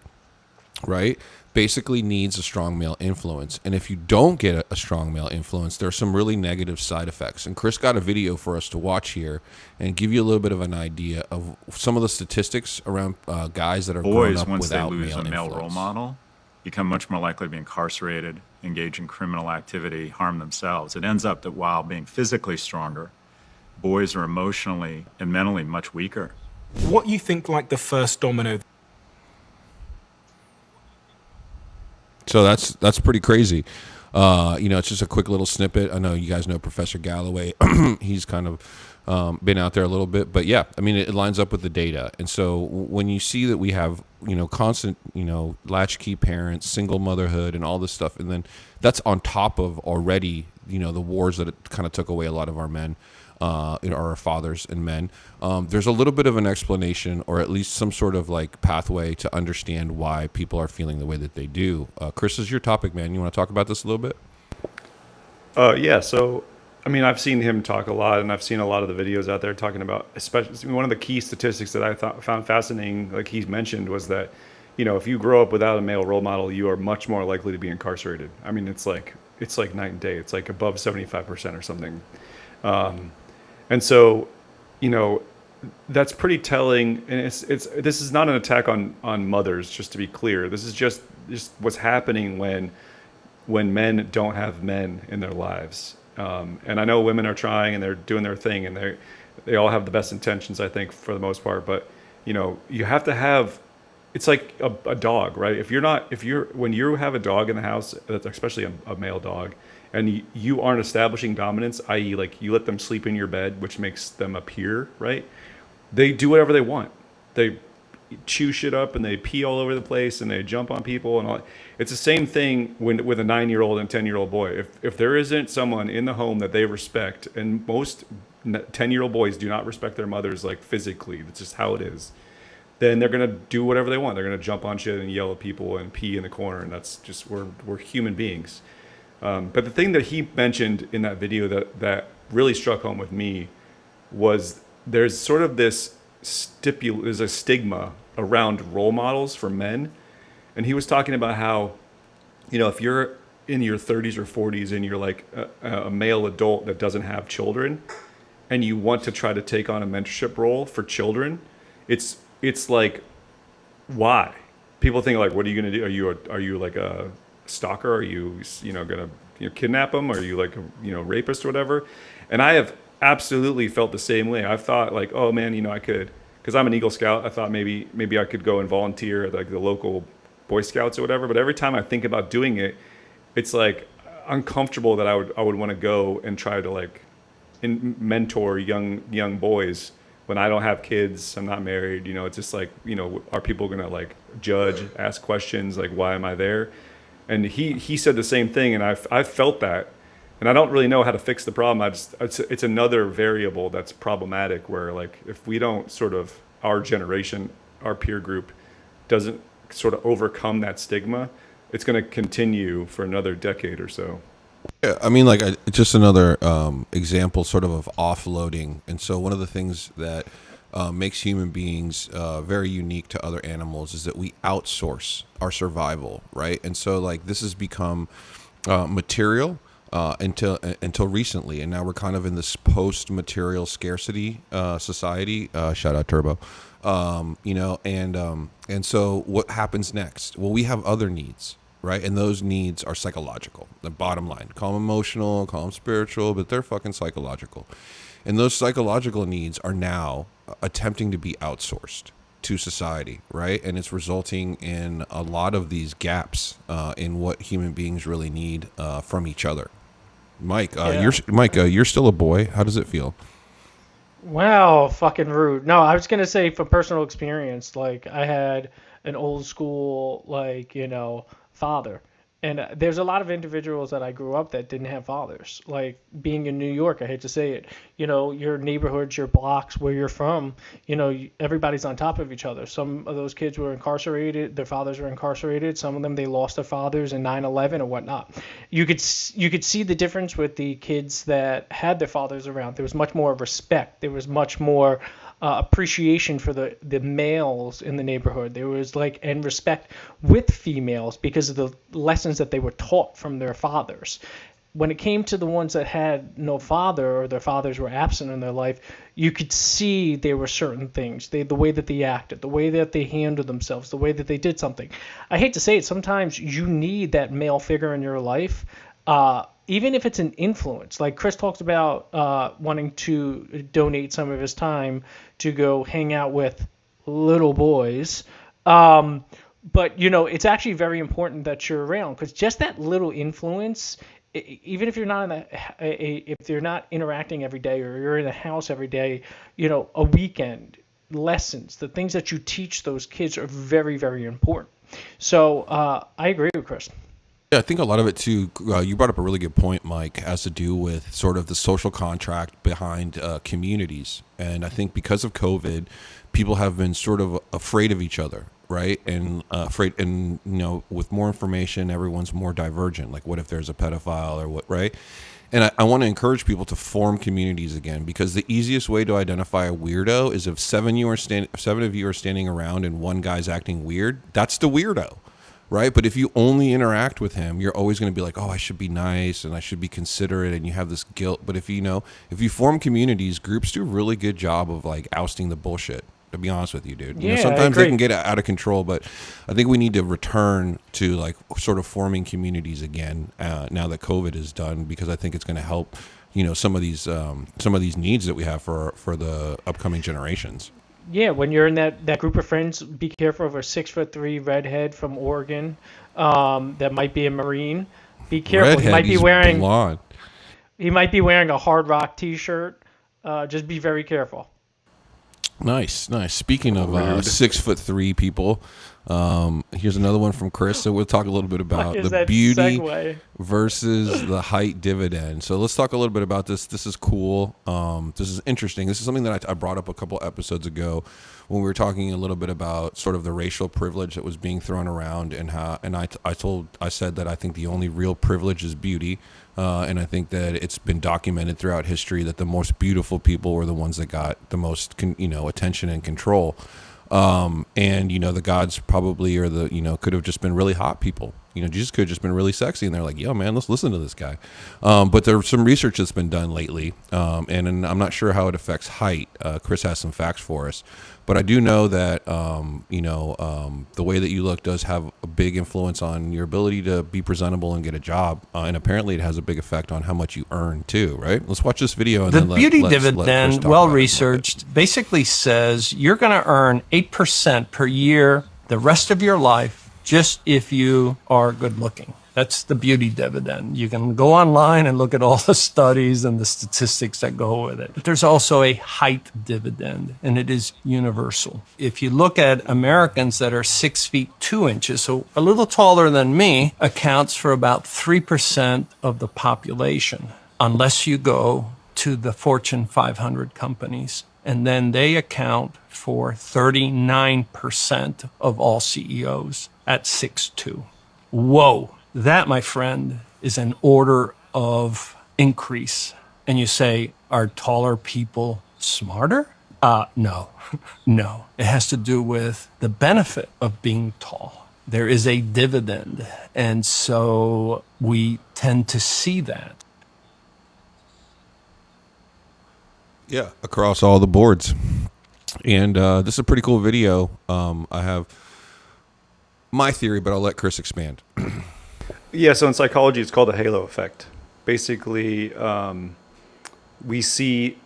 right, basically needs a strong male influence. And if you don't get a strong male influence, there are some really negative side effects. And Chris got a video for us to watch here and give you a little bit of an idea of some of the statistics around guys that are growing up once without they lose male a male influence. role model, become much more likely to be incarcerated, engage in criminal activity, harm themselves. It ends up that while being physically stronger, boys are emotionally and mentally much weaker. What you think like the first domino? So that's pretty crazy. It's just a quick little snippet. I know you guys know Professor Galloway. He's kind of been out there a little bit, but yeah, I mean, it lines up with the data. And so when you see that we have, constant, latchkey parents, single motherhood and all this stuff, and then that's on top of already, the wars that it kind of took away a lot of our men, our fathers and men. There's a little bit of an explanation, or at least some sort of like pathway to understand why people are feeling the way that they do. Chris, is your topic, man. You want to talk about this a little bit? Yeah. So, I mean, I've seen him talk a lot, and I've seen a lot of the videos out there talking about, especially one of the key statistics that I found fascinating, like he mentioned, was that, if you grow up without a male role model, you are much more likely to be incarcerated. I mean, it's like night and day. It's like above 75% or something. And so, that's pretty telling. And this is not an attack on mothers, just to be clear. This is just what's happening when men don't have men in their lives. And I know women are trying and they're doing their thing, and they all have the best intentions, I think, for the most part. But you have to have. It's like a dog, right? When you have a dog in the house, especially a male dog, and you aren't establishing dominance, i.e., like you let them sleep in your bed, which makes them appear, right? They do whatever they want. They chew shit up and they pee all over the place and they jump on people and all. It's the same thing with a 9-year-old and 10-year-old boy. If there isn't someone in the home that they respect, and most 10-year-old boys do not respect their mothers like physically, that's just how it is, then they're gonna do whatever they want. They're gonna jump on shit and yell at people and pee in the corner, and that's just we're human beings. But the thing that he mentioned in that video that really struck home with me was there's sort of there's a stigma around role models for men. And he was talking about how, if you're in your 30s or 40s and you're like a male adult that doesn't have children and you want to try to take on a mentorship role for children, it's like, why? People think like, what are you going to do? Are you like a stalker? Are you gonna kidnap them? Are you like a rapist or whatever? And I have absolutely felt the same way. I've thought like, oh man, I could, because I'm an Eagle Scout. I thought maybe I could go and volunteer at like the local Boy Scouts or whatever. But every time I think about doing it, it's like uncomfortable that I would want to go and try to like mentor young boys when I don't have kids, I'm not married, you know, it's just like, you know, are people going to like judge, ask questions, like, why am I there? And he said the same thing. And I've felt that, and I don't really know how to fix the problem. It's another variable that's problematic, where like, if we don't sort of, our generation, our peer group doesn't sort of overcome that stigma, it's going to continue for another decade or so. Yeah, I mean, like, just another example sort of offloading. And so one of the things that makes human beings very unique to other animals is that we outsource our survival, right? And so, like, this has become material until recently, and now we're kind of in this post-material scarcity society. Shout out Turbo. You know, and so what happens next? Well, we have other needs, right? And those needs are psychological. The bottom line, call them emotional, call them spiritual, but they're fucking psychological. And those psychological needs are now attempting to be outsourced to society, right? And it's resulting in a lot of these gaps in what human beings really need from each other. Mike, you're still a boy. How does it feel? Wow, fucking rude. No, I was gonna say from personal experience, like I had an old school, like, you know, father. And there's a lot of individuals that I grew up that didn't have fathers. Like being in New York, I hate to say it, you know, your neighborhoods, your blocks, where you're from, you know, everybody's on top of each other. Some of those kids were incarcerated, their fathers were incarcerated. Some of them, they lost their fathers in 9/11 or whatnot. You could see the difference with the kids that had their fathers around. There was much more respect. There was much more appreciation for the males in the neighborhood. There was like, and respect with females because of the lessons that they were taught from their fathers. When it came to the ones that had no father, or their fathers were absent in their life, you could see there were certain things, the way that they acted, the way that they handled themselves, the way that they did something. I hate to say it, sometimes you need that male figure in your life, even if it's an influence. Like Chris talks about wanting to donate some of his time to go hang out with little boys. But, you know, it's actually very important that you're around, because just that little influence, even if you're not if you're not interacting every day, or you're in the house every day, you know, a weekend, lessons, the things that you teach those kids are very, very important. So I agree with Chris. Yeah, I think a lot of it too, you brought up a really good point, Mike, has to do with sort of the social contract behind communities. And I think because of COVID, people have been sort of afraid of each other, right? And you know, with more information, everyone's more divergent. Like, what if there's a pedophile or what, right? And I want to encourage people to form communities again, because the easiest way to identify a weirdo is if seven of you are standing around and one guy's acting weird, that's the weirdo. Right. But if you only interact with him, you're always going to be like, oh, I should be nice and I should be considerate. And you have this guilt. But if you form communities, groups do a really good job of like ousting the bullshit, to be honest with you, dude. You know, sometimes they can get out of control. But I think we need to return to like sort of forming communities again now that COVID is done, because I think it's going to help, you know, some of these needs that we have for the upcoming generations. Yeah, when you're in that group of friends, be careful of a 6'3" redhead from Oregon that might be a Marine. Be careful. Redhead, he might be wearing blonde. He might be wearing a Hard Rock T-shirt. Just be very careful. Nice. Speaking of 6'3" people, here's another one from Chris. So we'll talk a little bit about the beauty versus the height dividend. So let's talk a little bit about this. This is cool. This is interesting. This is something that I brought up a couple episodes ago when we were talking a little bit about sort of the racial privilege that was being thrown around, and how, and I said that I think the only real privilege is beauty. And I think that it's been documented throughout history that the most beautiful people were the ones that got the most, attention and control. And, you know, the gods probably, or could have just been really hot people. You know, Jesus could have just been really sexy, and they're like, yo, man, let's listen to this guy. But there's some research that's been done lately, and I'm not sure how it affects height. Chris has some facts for us. But I do know that, the way that you look does have a big influence on your ability to be presentable and get a job. And apparently it has a big effect on how much you earn too, right? Let's watch this video. And the then beauty let dividend, well researched, basically says you're going to earn 8% per year the rest of your life just if you are good looking. That's the beauty dividend. You can go online and look at all the studies and the statistics that go with it. But there's also a height dividend, and it is universal. If you look at Americans that are 6 feet 2 inches, so a little taller than me, accounts for about 3% of the population, unless you go to the Fortune 500 companies. And then they account for 39% of all CEOs at 6'2". Whoa. That, my friend, is an order of increase. And you say, are taller people smarter? No, no. It has to do with the benefit of being tall. There is a dividend. And so we tend to see that. Yeah, across all the boards. And this is a pretty cool video. I have my theory, but I'll let Chris expand. Yeah, so in psychology, it's called the halo effect. Basically, we see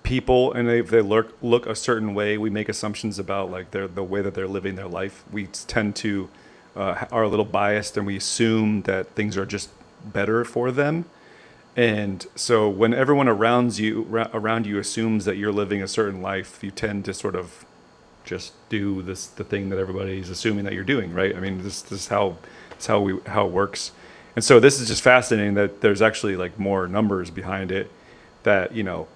people, and if they look a certain way, we make assumptions about like the way that they're living their life. We tend to are a little biased, and we assume that things are just better for them. And so when everyone around you assumes that you're living a certain life, you tend to sort of just do the thing that everybody's assuming that you're doing, right? I mean, this is how it works. And so this is just fascinating that there's actually like more numbers behind it, that, you know,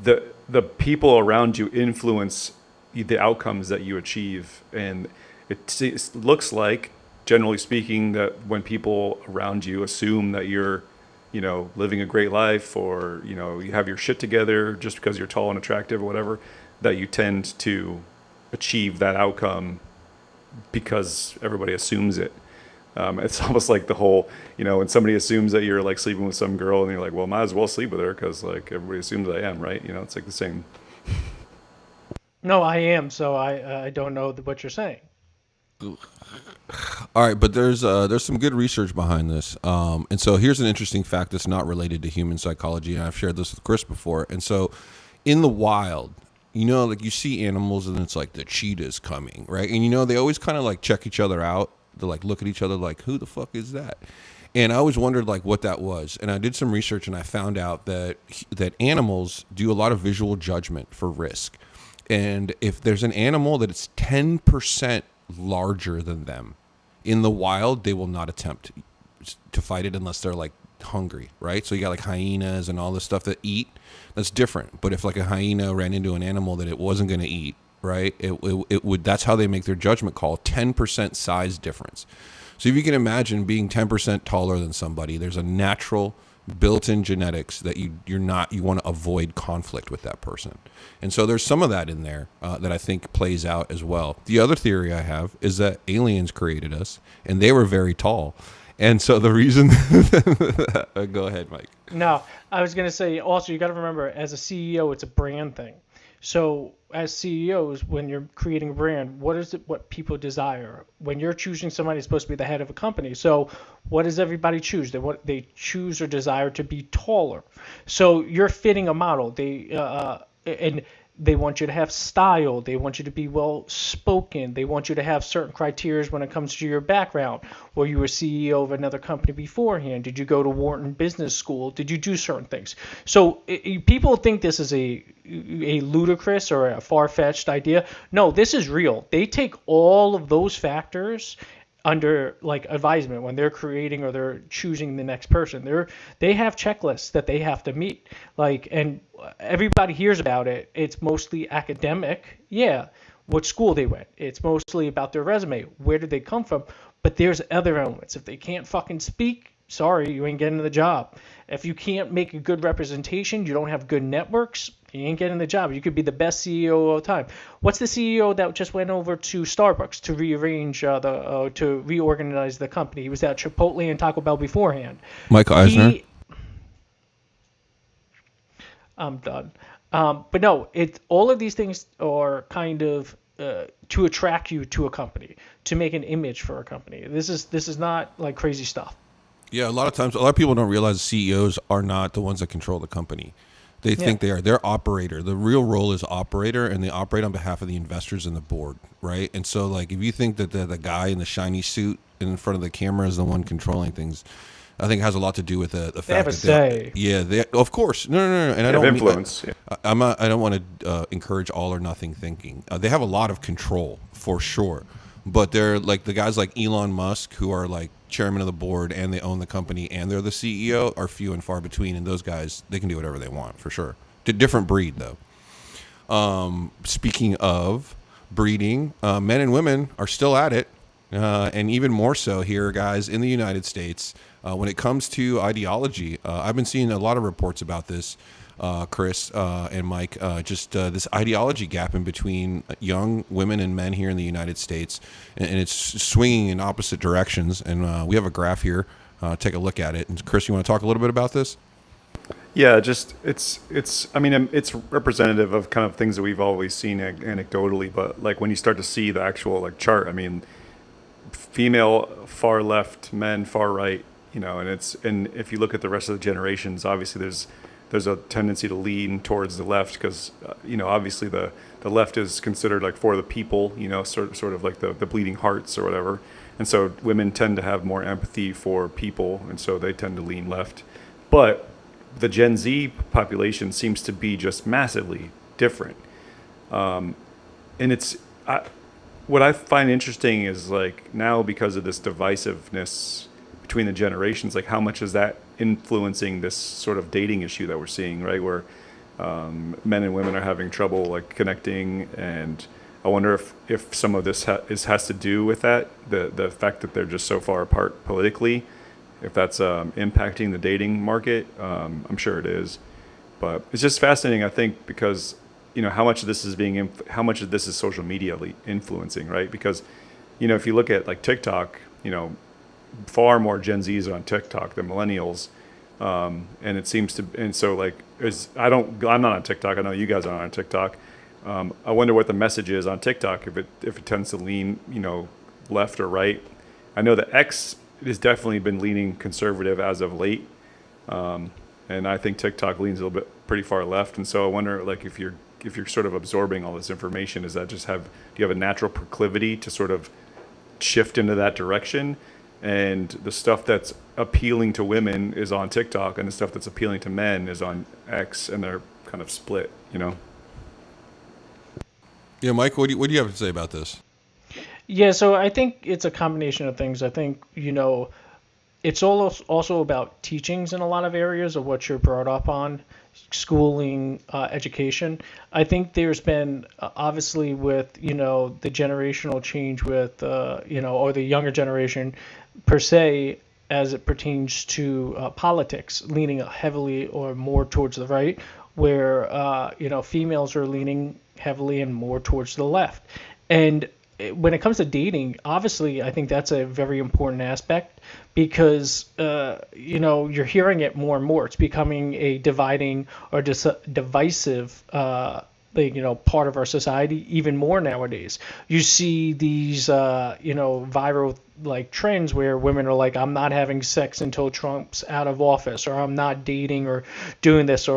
the people around you influence the outcomes that you achieve. And it looks like, generally speaking, that when people around you assume that you're, you know, living a great life, or, you know, you have your shit together just because you're tall and attractive or whatever, that you tend to achieve that outcome because everybody assumes it. It's almost like the whole, you know, when somebody assumes that you're like sleeping with some girl and you're like, well, might as well sleep with her because like everybody assumes I am, right? You know, it's like the same. No, I am, so I don't know what you're saying. All right, but there's some good research behind this. And so here's an interesting fact that's not related to human psychology, and I've shared this with Chris before. And so in the wild, you know, like you see animals and it's like the cheetah's coming, right? And you know, they always kind of like check each other out. They like look at each other like, who the fuck is that? And I always wondered like what that was. And I did some research and I found out that animals do a lot of visual judgment for risk. And if there's an animal that is 10% larger than them in the wild, they will not attempt to fight it unless they're like hungry, right? So you got like hyenas and all this stuff that eat. That's different. But if like a hyena ran into an animal that it wasn't going to eat, right, it would. That's how they make their judgment call. 10% size difference. So if you can imagine being 10% taller than somebody, there's a natural built-in genetics that you want to avoid conflict with that person. And so there's some of that in there that I think plays out as well. The other theory I have is that aliens created us and they were very tall. And so the reason go ahead, Mike. No, I was going to say also, you got to remember, as a CEO, it's a brand thing. So as CEOs, when you're creating a brand, what is it what people desire? When you're choosing somebody who's supposed to be the head of a company, so what does everybody choose? They choose or desire to be taller. So you're fitting a model. And they want you to have style. They want you to be well spoken. They want you to have certain criteria when it comes to your background. Were you a CEO of another company beforehand? Did you go to Wharton Business School? Did you do certain things? So people think this is a ludicrous or a far-fetched idea. No, this is real. They take all of those factors under like advisement when they're creating or they're choosing the next person. They have checklists that they have to meet. Like, and everybody hears about it. It's mostly academic. Yeah. What school they went. It's mostly about their resume. Where did they come from? But there's other elements. If they can't fucking speak, sorry, you ain't getting the job. If you can't make a good representation, you don't have good networks, you ain't getting the job. You could be the best CEO of all time. What's the CEO that just went over to Starbucks to to reorganize the company? He was at Chipotle and Taco Bell beforehand. Mike Eisner. I'm done. But no, all of these things are kind of to attract you to a company, to make an image for a company. This is not like crazy stuff. Yeah, a lot of times, a lot of people don't realize CEOs are not the ones that control the company. They think they are. They're operator. The real role is operator, and they operate on behalf of the investors and the board, right? And so, like, if you think that the guy in the shiny suit in front of the camera is the one controlling things, I think it has a lot to do with the fact have a that say. they of course, no, and I They don't have mean- influence. Yeah. I don't want to encourage all or nothing thinking. They have a lot of control for sure, but they're like the guys like Elon Musk, who are like chairman of the board and they own the company and they're the CEO, are few and far between. And those guys, they can do whatever they want for sure. Different breed though. Speaking of breeding, men and women are still at it, and even more so here, guys, in the United States. When it comes to ideology, I've been seeing a lot of reports about this, Chris and Mike, this ideology gap in between young women and men here in the United States, and it's swinging in opposite directions. And we have a graph here. Take a look at it. And Chris, you want to talk a little bit about this? Yeah, just it's I mean, it's representative of kind of things that we've always seen anecdotally, but like when you start to see the actual like chart, I mean, female far left, men far right, you know, and if you look at the rest of the generations, obviously there's a tendency to lean towards the left because you know, obviously the left is considered like for the people, you know, sort of like the bleeding hearts or whatever. And so women tend to have more empathy for people, and so they tend to lean left. But the Gen Z population seems to be just massively different. And what I find interesting is like now because of this divisiveness between the generations, like how much is that influencing this sort of dating issue that we're seeing, right? Where men and women are having trouble like connecting, and I wonder if some of this has to do with that, the fact that they're just so far apart politically, if that's impacting the dating market. I'm sure it is, but it's just fascinating, I think, because you know how much of this is social media influencing, right? Because you know if you look at like TikTok, you know, far more Gen Zs on TikTok than millennials, and it seems to, and so like I'm not on TikTok. I know you guys aren't on TikTok. I wonder what the message is on TikTok, if it tends to lean, you know, left or right. I know that X has definitely been leaning conservative as of late, and I think TikTok leans a little bit pretty far left. And so I wonder, like, if you're sort of absorbing all this information, do you have a natural proclivity to sort of shift into that direction? And the stuff that's appealing to women is on TikTok, and the stuff that's appealing to men is on X, and they're kind of split, you know? Yeah, Mike, what do you have to say about this? Yeah, so I think it's a combination of things. I think, you know, it's also about teachings in a lot of areas of what you're brought up on, schooling, education. I think there's been, obviously with, you know, the generational change with, you know, or the younger generation per se, as it pertains to politics, leaning heavily or more towards the right, where, you know, females are leaning heavily and more towards the left. And when it comes to dating, obviously, I think that's a very important aspect because, you know, you're hearing it more and more. It's becoming a dividing or divisive, you know, part of our society even more nowadays. You see these, you know, viral like trends where women are like, I'm not having sex until Trump's out of office, or I'm not dating or doing this,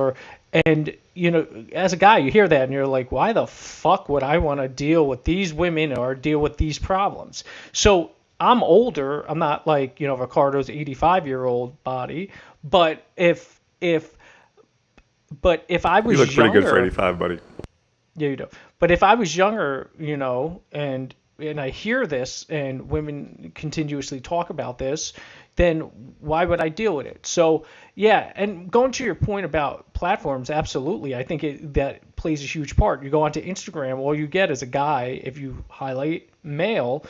and, you know, as a guy, you hear that and you're like, why the fuck would I want to deal with these women or deal with these problems? So I'm older. I'm not like, you know, Ricardo's 85-year-old body. But if I was You look pretty younger, good for 85, buddy. yeah, you do. But if I was younger, you know, and I hear this and women continuously talk about this, then why would I deal with it? So, yeah, and going to your point about platforms, absolutely. I think that plays a huge part. You go onto Instagram, all you get is a guy, if you highlight male,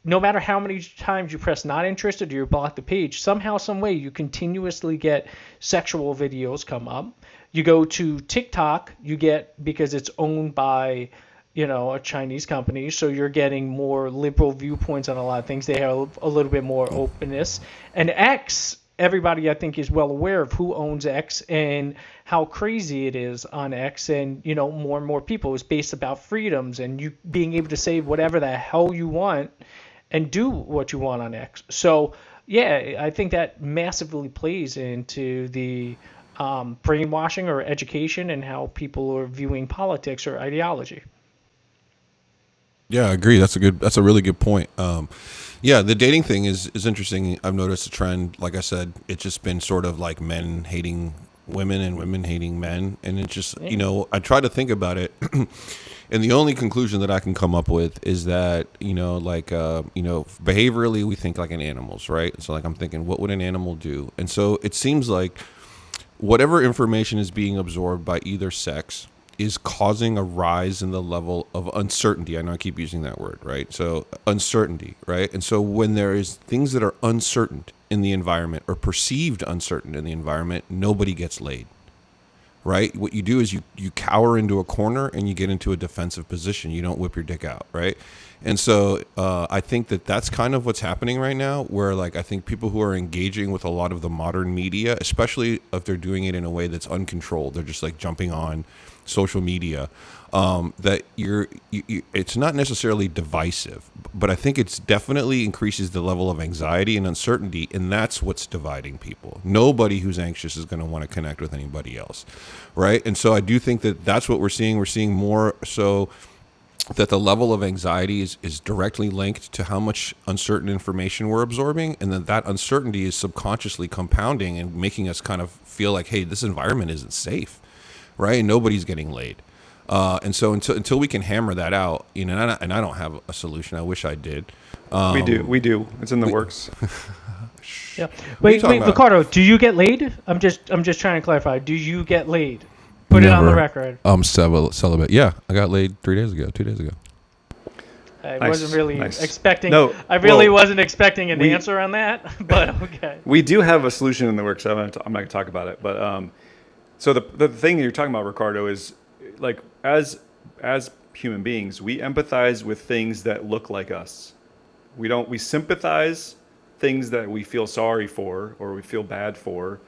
no matter how many times you press not interested or you block the page, somehow, some way, you continuously get sexual videos come up. You go to TikTok, you get, because it's owned by, you know, a Chinese company, so you're getting more liberal viewpoints on a lot of things. They have a little bit more openness. And X, everybody I think is well aware of who owns X and how crazy it is on X, and, you know, more and more people. It's based about freedoms and you being able to say whatever the hell you want and do what you want on X. So, yeah, I think that massively plays into the brainwashing or education and how people are viewing politics or ideology. Yeah, I agree. That's a really good point. Yeah, the dating thing is interesting. I've noticed a trend. Like I said, it's just been sort of like men hating women and women hating men. And it's just, I try to think about it. And the only conclusion that I can come up with is that, behaviorally we think like in animals, right? So like I'm thinking, what would an animal do? And so it seems like whatever information is being absorbed by either sex is causing a rise in the level of uncertainty. I know I keep using that word, right? So uncertainty, right? And so when there is things that are uncertain in the environment or perceived uncertain in the environment, nobody gets laid, right? What you do is you cower into a corner and you get into a defensive position. You don't whip your dick out, right? And so I think that that's kind of what's happening right now, where like I think people who are engaging with a lot of the modern media, especially if they're doing it in a way that's uncontrolled, they're just like jumping on social media, that it's not necessarily divisive, but I think it's definitely increases the level of anxiety and uncertainty, and that's what's dividing people. Nobody who's anxious is going to want to connect with anybody else, right? And so I do think that that's what we're seeing. We're seeing more so that the level of anxiety is directly linked to how much uncertain information we're absorbing, and that uncertainty is subconsciously compounding and making us kind of feel like, hey, this environment isn't safe, right? And nobody's getting laid. And so until we can hammer that out, and I don't have a solution. I wish I did. We do. It's in the works. Yeah. What are you Wait, talking about? Ricardo, do you get laid? I'm just trying to clarify. Do you get laid? Put it on the record. I'm celibate. Yeah, I got laid 2 days ago. I Nice, wasn't really nice. expecting. No, I really well, wasn't expecting an answer on that, but okay. We do have a solution in the works. I'm not going to talk about it, but so the thing that you're talking about, Ricardo, is like as human beings, we empathize with things that look like us. We sympathize things that we feel sorry for or we feel bad for,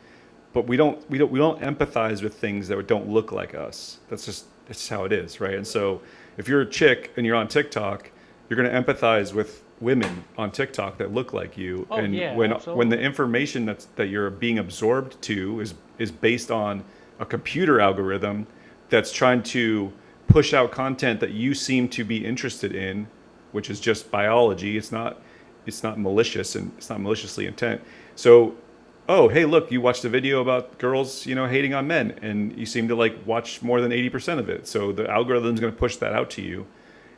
but we don't empathize with things that don't look like us. That's just how it is, right? And so if you're a chick and you're on TikTok, you're going to empathize with women on TikTok that look like you. Oh, and yeah, when absolutely. the information that you're being absorbed to is based on a computer algorithm that's trying to push out content that you seem to be interested in, which is just biology. It's not malicious and it's not maliciously intent. So, oh, hey, look, you watched a video about girls, hating on men, and you seem to like watch more than 80% of it. So the algorithm's going to push that out to you.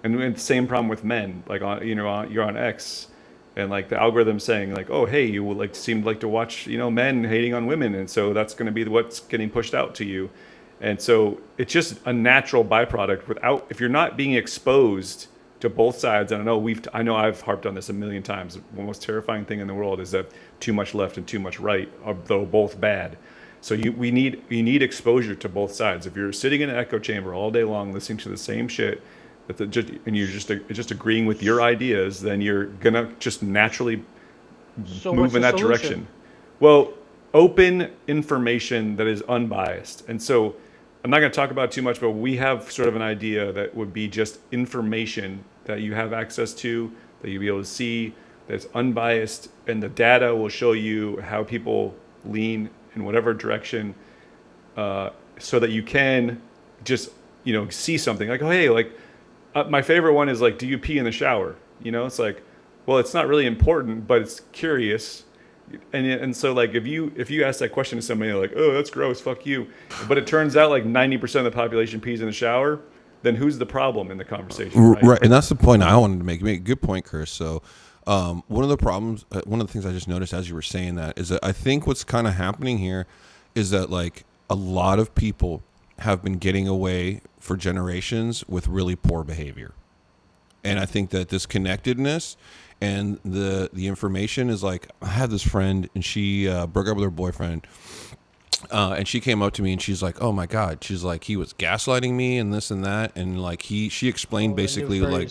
And the same problem with men, like you're on X, and like the algorithm saying like, oh, hey, you would seem like to watch, men hating on women, and so that's going to be what's getting pushed out to you. And so it's just a natural byproduct if you're not being exposed to both sides. And I know I've harped on this a million times. The most terrifying thing in the world is that too much left and too much right are though both bad. So you need exposure to both sides. If you're sitting in an echo chamber all day long listening to the same shit, and you're just agreeing with your ideas, then you're gonna just naturally So move what's in the that solution? direction. Well, open information that is unbiased. And so I'm not going to talk about it too much, but we have sort of an idea that would be just information that you have access to, that you'll be able to see, that's unbiased, and the data will show you how people lean in whatever direction, so that you can just see something like, oh, hey, like my favorite one is like, do you pee in the shower? It's like, well, it's not really important, but it's curious. And so like if you ask that question to somebody, they're like, oh, that's gross, fuck you. But it turns out like 90% of the population pees in the shower, then who's the problem in the conversation? Right, and that's the point I wanted to make. You make a good point, Chris. So one of the problems, one of the things I just noticed as you were saying that is that I think what's kind of happening here is that like a lot of people have been getting away for generations with really poor behavior. And I think that this connectedness and the information is like, I had this friend and she broke up with her boyfriend, and she came up to me and she's like, oh my God, she's like, he was gaslighting me and this and that, and like she explained basically like,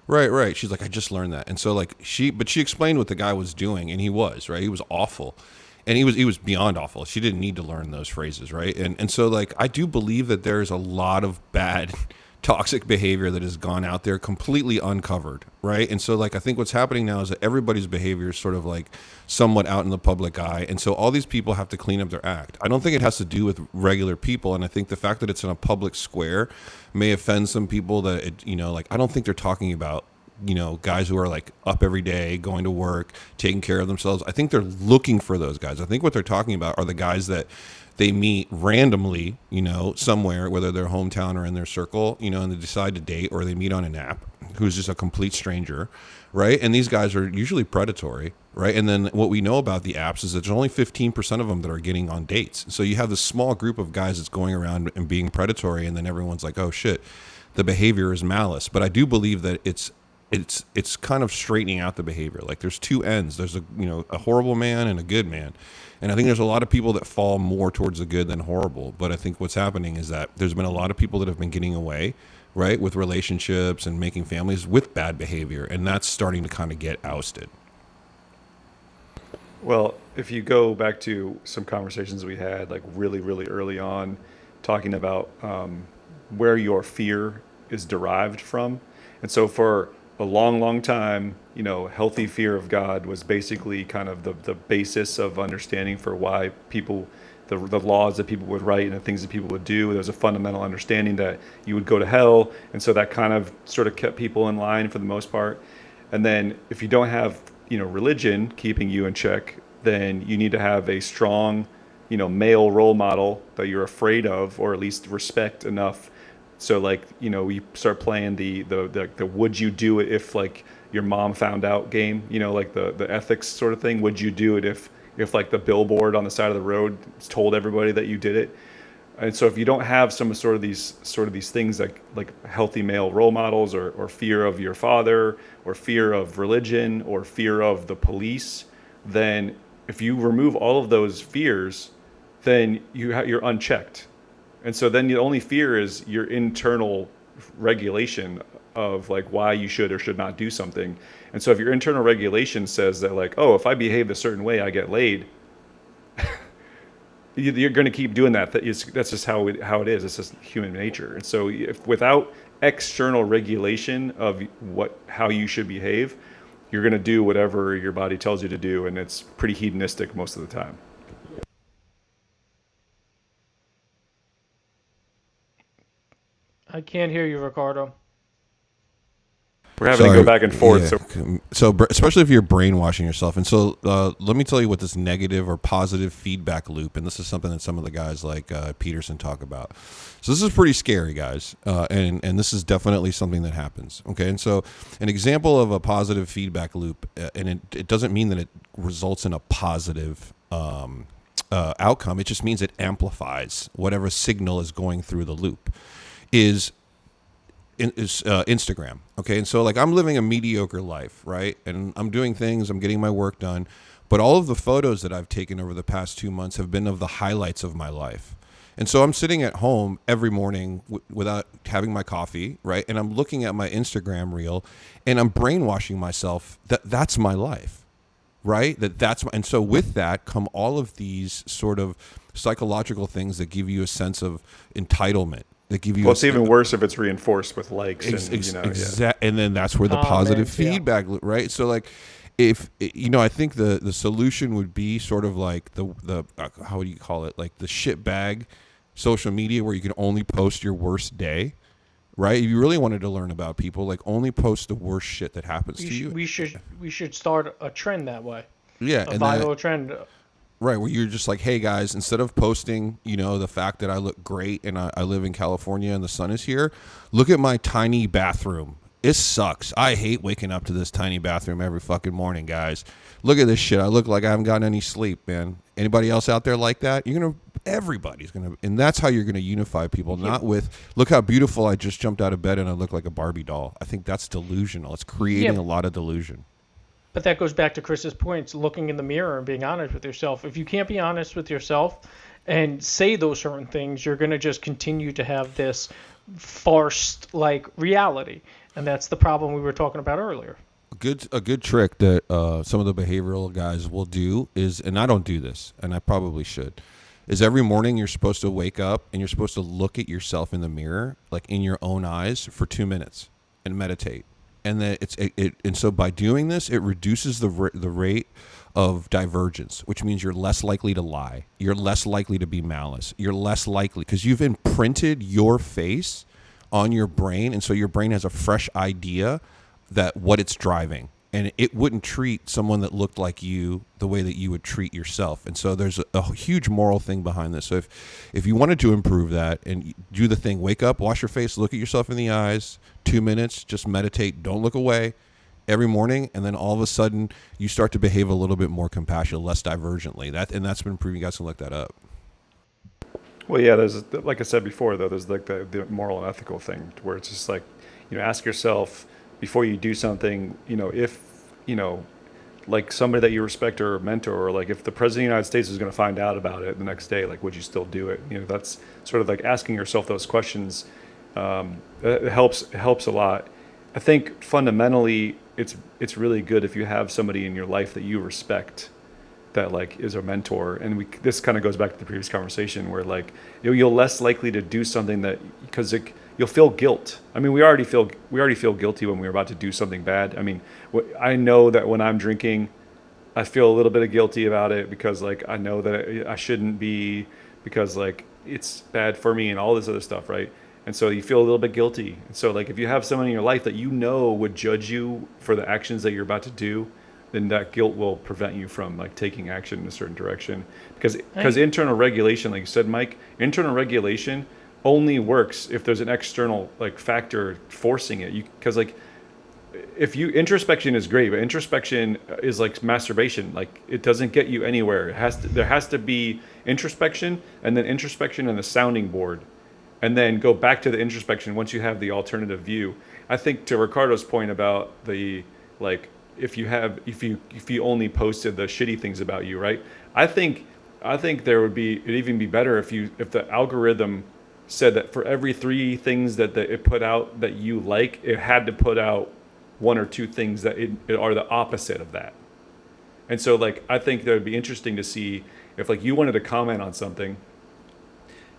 right, she's like, I just learned that. And so like she explained what the guy was doing, and he was awful, and he was beyond awful. She didn't need to learn those phrases, right? And so like I do believe that there's a lot of bad toxic behavior that has gone out there completely uncovered, right? And so like I think what's happening now is that everybody's behavior is sort of like somewhat out in the public eye, and so all these people have to clean up their act. I don't think it has to do with regular people, and I think the fact that it's in a public square may offend some people that it, like I don't think they're talking about guys who are like up every day, going to work, taking care of themselves. I think they're looking for those guys. I think what they're talking about are the guys that they meet randomly, somewhere, whether their hometown or in their circle, and they decide to date, or they meet on an app who's just a complete stranger, right? And these guys are usually predatory, right? And then what we know about the apps is that there's only 15% of them that are getting on dates. So you have this small group of guys that's going around and being predatory, and then everyone's like, oh shit, the behavior is malice. But I do believe that it's kind of straightening out the behavior. Like there's two ends. There's a horrible man and a good man. And I think there's a lot of people that fall more towards the good than horrible. But I think what's happening is that there's been a lot of people that have been getting away, right, with relationships and making families with bad behavior. And that's starting to kind of get ousted. Well, if you go back to some conversations we had, like really, really early on, talking about where your fear is derived from. And so for a long, long time, healthy fear of God was basically kind of the basis of understanding for why people, the laws that people would write and the things that people would do. There was a fundamental understanding that you would go to hell. And so that kind of sort of kept people in line for the most part. And then if you don't have, religion keeping you in check, then you need to have a strong, male role model that you're afraid of, or at least respect enough. So like, we start playing the would you do it if like your mom found out game, like the ethics sort of thing. Would you do it if like the billboard on the side of the road told everybody that you did it? And so if you don't have some sort of these things like healthy male role models, or fear of your father, or fear of religion, or fear of the police, then if you remove all of those fears, then you're unchecked. And so then the only fear is your internal regulation of like why you should or should not do something. And so if your internal regulation says that like, oh, if I behave a certain way, I get laid, you're going to keep doing that. That's just how it is. It's just human nature. And so if without external regulation of how you should behave, you're going to do whatever your body tells you to do. And it's pretty hedonistic most of the time. I can't hear you, Ricardo. We're having to go back and forth. Yeah. So especially if you're brainwashing yourself. And so let me tell you what this negative or positive feedback loop, and this is something that some of the guys like Peterson talk about. So this is pretty scary, guys. And this is definitely something that happens. Okay. And so an example of a positive feedback loop, and it doesn't mean that it results in a positive outcome. It just means it amplifies whatever signal is going through the loop. Is Instagram. Okay. And so like I'm living a mediocre life, right? And I'm doing things, I'm getting my work done, but all of the photos that I've taken over the past 2 months have been of the highlights of my life. And so I'm sitting at home every morning without having my coffee, right? And I'm looking at my Instagram reel and I'm brainwashing myself that that's my life, right? And so with that come all of these sort of psychological things that give you a sense of entitlement. That give you. Well, it's even worse if it's reinforced with likes. And then that's where the positive feedback, right? So like, if I think the solution would be sort of like the how do you call it? Like the shit bag social media where you can only post your worst day, right? If you really wanted to learn about people, like only post the worst shit that happens to you. We should start a trend that way. Yeah, a viral trend. Right, where you're just like, hey guys, instead of posting, the fact that I look great and I live in California and the sun is here, look at my tiny bathroom. It sucks. I hate waking up to this tiny bathroom every fucking morning, guys. Look at this shit. I look like I haven't gotten any sleep, man. Anybody else out there like that? Everybody's gonna, and that's how you're gonna unify people, not with, look how beautiful I just jumped out of bed and I look like a Barbie doll. I think that's delusional. It's creating a lot of delusion. But that goes back to Chris's points, looking in the mirror and being honest with yourself. If you can't be honest with yourself and say those certain things, you're going to just continue to have this farce-like reality. And that's the problem we were talking about earlier. A good trick that some of the behavioral guys will do is, and I don't do this, and I probably should, is every morning you're supposed to wake up and you're supposed to look at yourself in the mirror, like in your own eyes, for 2 minutes and meditate. And then and so by doing this, it reduces the rate of divergence, which means you're less likely to lie. You're less likely to be malice. You're less likely because you've imprinted your face on your brain. And so your brain has a fresh idea that what it's driving. And it wouldn't treat someone that looked like you the way that you would treat yourself. And so there's a huge moral thing behind this. So if you wanted to improve that and do the thing, wake up, wash your face, look at yourself in the eyes, 2 minutes, just meditate, don't look away every morning. And then all of a sudden you start to behave a little bit more compassionate, less divergently. That's been proven. You guys can look that up. Well, yeah, there's, like I said before, though, there's like the moral and ethical thing where it's just like, ask yourself before you do something, if, like somebody that you respect or mentor, or like if the president of the United States is going to find out about it the next day, like, would you still do it? That's sort of like asking yourself those questions. It helps a lot. I think fundamentally it's really good if you have somebody in your life that you respect, that like is a mentor. And this kind of goes back to the previous conversation where like you're less likely to do something that because you'll feel guilt. I mean, we already feel guilty when we're about to do something bad. I mean, I know that when I'm drinking, I feel a little bit of guilty about it because like I know that I shouldn't be, because like it's bad for me and all this other stuff, right? And so you feel a little bit guilty. And so like if you have someone in your life that would judge you for the actions that you're about to do, then that guilt will prevent you from like taking action in a certain direction. Because internal regulation, like you said, Mike, internal regulation only works if there's an external like factor forcing it. Because like introspection is great, but introspection is like masturbation. Like it doesn't get you anywhere. There has to be introspection and then introspection and the sounding board, and then go back to the introspection once you have the alternative view. I think to Ricardo's point about the like if you only posted the shitty things about you, right? I think it'd even be better if the algorithm said that for every 3 things that it put out that you like, it had to put out 1 or 2 things that it are the opposite of that. And so like I think that would be interesting to see if like you wanted to comment on something,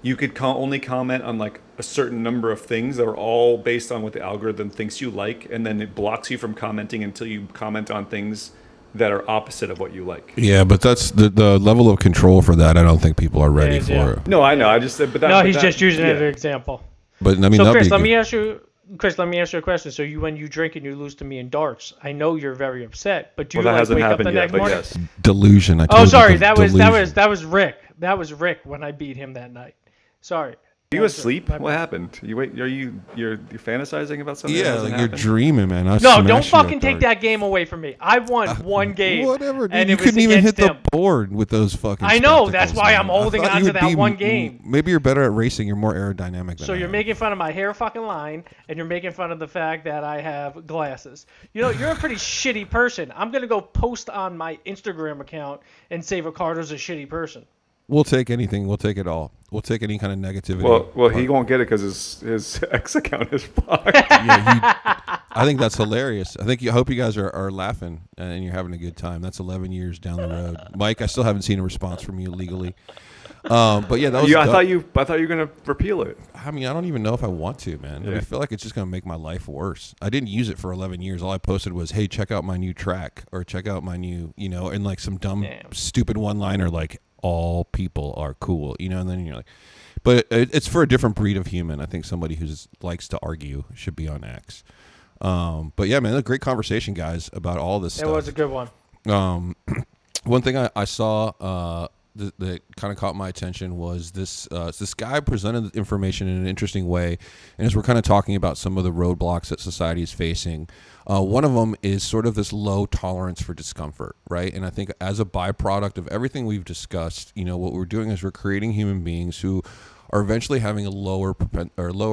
you could only comment on like a certain number of things that are all based on what the algorithm thinks you like, and then it blocks you from commenting until you comment on things that are opposite of what you like. Yeah, but that's the level of control for that. I don't think people are ready for it. No, I know. I just said, but he's just using it as an example. But I mean, so Chris, let me ask you a question. So when you drink and you lose to me in darts, I know you're very upset, but do you like wake up the next morning? Yes. Delusion. Sorry, that was Rick. That was Rick when I beat him that night. Sorry. Are you asleep? What happened? You're fantasizing about something? Yeah, like you're dreaming, man. No, don't fucking take that game away from me. I won one game. Whatever, dude. And You couldn't even hit the board with those fucking I know, spectacles, that's why man. I'm holding on to that one game. Maybe you're better at racing. You're more aerodynamic than So I you're am. making fun of my hair fucking line, and you're making fun of the fact that I have glasses. You're a pretty shitty person. I'm going to go post on my Instagram account and say Ricardo's a shitty person. We'll take anything. We'll take it all. We'll take any kind of negativity. Well, he won't get it because his X account is blocked. I think that's hilarious. I hope you guys are laughing and you're having a good time. That's 11 years down the road. Mike, I still haven't seen a response from you legally. But yeah, that was. I thought you were gonna repeal it. I mean, I don't even know if I want to, man. Yeah. I feel like it's just gonna make my life worse. I didn't use it for 11 years. All I posted was, "Hey, check out my new track," or "Check out my new," and like some dumb, stupid one-liner like, "All people are cool," and then you're like, but it's for a different breed of human. I think somebody who likes to argue should be on X. But yeah, man, a great conversation, guys, about all this stuff. It was a good one. One thing I saw that kind of caught my attention was this guy presented the information in an interesting way. And as we're kind of talking about some of the roadblocks that society is facing, one of them is sort of this low tolerance for discomfort, right? And I think as a byproduct of everything we've discussed, what we're doing is we're creating human beings who are eventually having a lower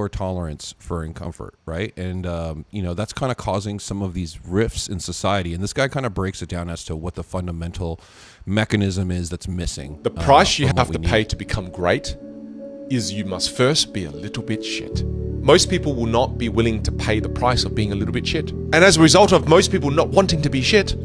tolerance for discomfort, right? And that's kind of causing some of these rifts in society. And this guy kind of breaks it down as to what the fundamental mechanism is that's missing. The price you have to pay to become great is you must first be a little bit shit. Most people will not be willing to pay the price of being a little bit shit. And as a result of most people not wanting to be shit,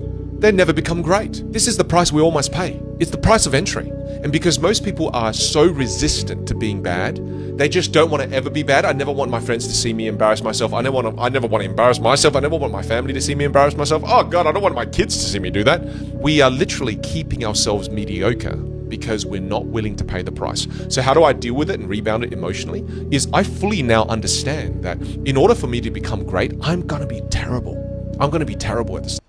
they never become great. This is the price we all must pay. It's the price of entry. And because most people are so resistant to being bad, they just don't want to ever be bad. I never want my friends to see me embarrass myself. I never want to embarrass myself. I never want my family to see me embarrass myself. Oh God, I don't want my kids to see me do that. We are literally keeping ourselves mediocre because we're not willing to pay the price. So how do I deal with it and rebound it emotionally? Is I fully now understand that in order for me to become great, I'm going to be terrible. I'm going to be terrible at this.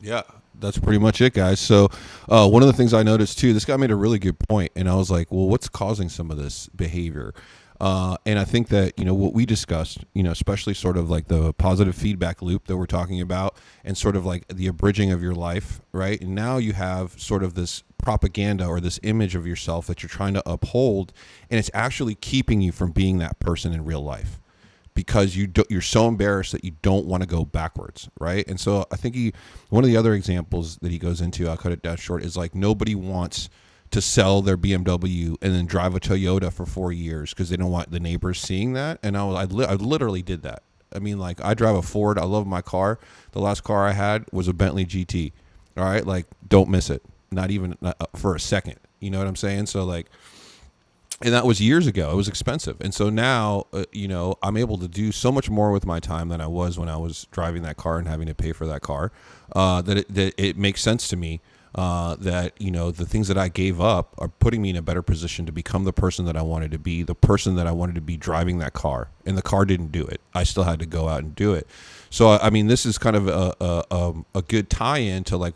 Yeah, that's pretty much it, guys. So one of the things I noticed too, this guy made a really good point, and I was like, well, what's causing some of this behavior? And I think that, what we discussed, especially sort of like the positive feedback loop that we're talking about, and sort of like the abridging of your life, right? And now you have sort of this propaganda or this image of yourself that you're trying to uphold, and it's actually keeping you from being that person in real life, because you're so embarrassed that you don't want to go backwards, right? And so I think one of the other examples that he goes into, I'll cut it down short, is like nobody wants to sell their BMW and then drive a Toyota for 4 years because they don't want the neighbors seeing that. And I literally did that. I mean, like, I drive a Ford. I love my car. The last car I had was a Bentley GT. All right, like, don't miss it. Not even for a second. You know what I'm saying? So like. And that was years ago. It was expensive. And so now, I'm able to do so much more with my time than I was when I was driving that car and having to pay for that car, that it makes sense to me that, the things that I gave up are putting me in a better position to become the person that I wanted to be, the person that I wanted to be driving that car. And the car didn't do it. I still had to go out and do it. So, I mean, this is kind of a good tie-in to like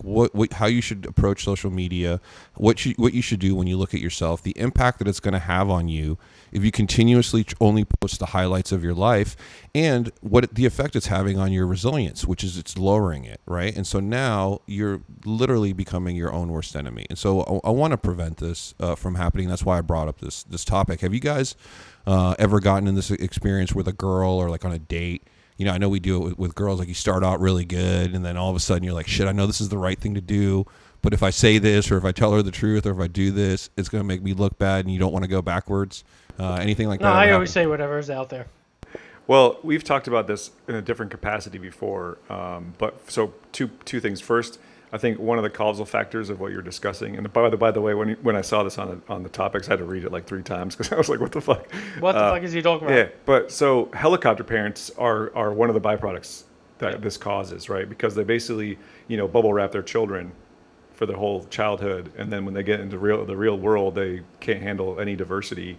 how you should approach social media, what you should do when you look at yourself, the impact that it's going to have on you if you continuously only post the highlights of your life, and what the effect it's having on your resilience, which is it's lowering it, right? And so now you're literally becoming your own worst enemy. And so I want to prevent this from happening. That's why I brought up this topic. Have you guys ever gotten in this experience with a girl or like on a date? I know we do it with girls, like you start out really good and then all of a sudden you're like, shit, I know this is the right thing to do, but if I say this or if I tell her the truth or if I do this, it's going to make me look bad and you don't want to go backwards. Anything like that? No, I always say whatever's out there. Well, we've talked about this in a different capacity before, but so two things. First, I think one of the causal factors of what you're discussing, and by the way, when I saw this on the topics, I had to read it like 3 times because I was like, what the fuck? What the fuck is he talking about? Yeah, but so helicopter parents are one of the byproducts that this causes, right? Because they basically, bubble wrap their children for their whole childhood, and then when they get into the real world, they can't handle any diversity.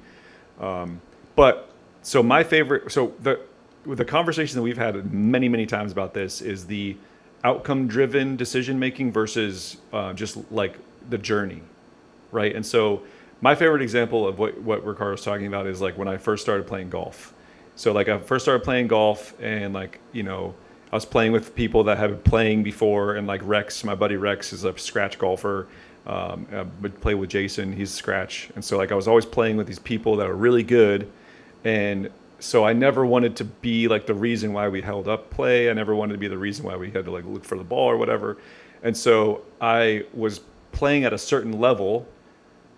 But so my favorite, the conversation that we've had many times about this is the outcome-driven decision-making versus just like the journey, right? And so my favorite example of what Ricardo's talking about is like when I first started playing golf. So like I first started playing golf and like, I was playing with people that had been playing before, and like Rex, my buddy Rex is a scratch golfer. I would play with Jason, he's scratch. And so like I was always playing with these people that are really good, and so I never wanted to be like the reason why we held up play. I never wanted to be the reason why we had to like look for the ball or whatever. And so I was playing at a certain level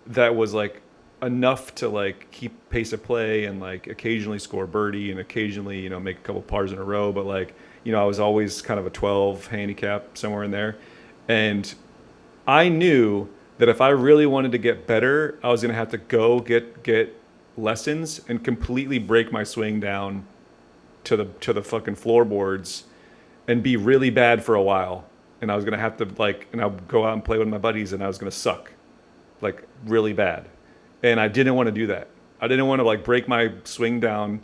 that was like enough to like keep pace of play and like occasionally score birdie and occasionally, make a couple pars in a row. But like, I was always kind of a 12 handicap somewhere in there. And I knew that if I really wanted to get better, I was going to have to go get lessons and completely break my swing down to the fucking floorboards and be really bad for a while. And I was going to have to and I would go out and play with my buddies and I was going to suck like really bad. And I didn't want to do that. I didn't want to like break my swing down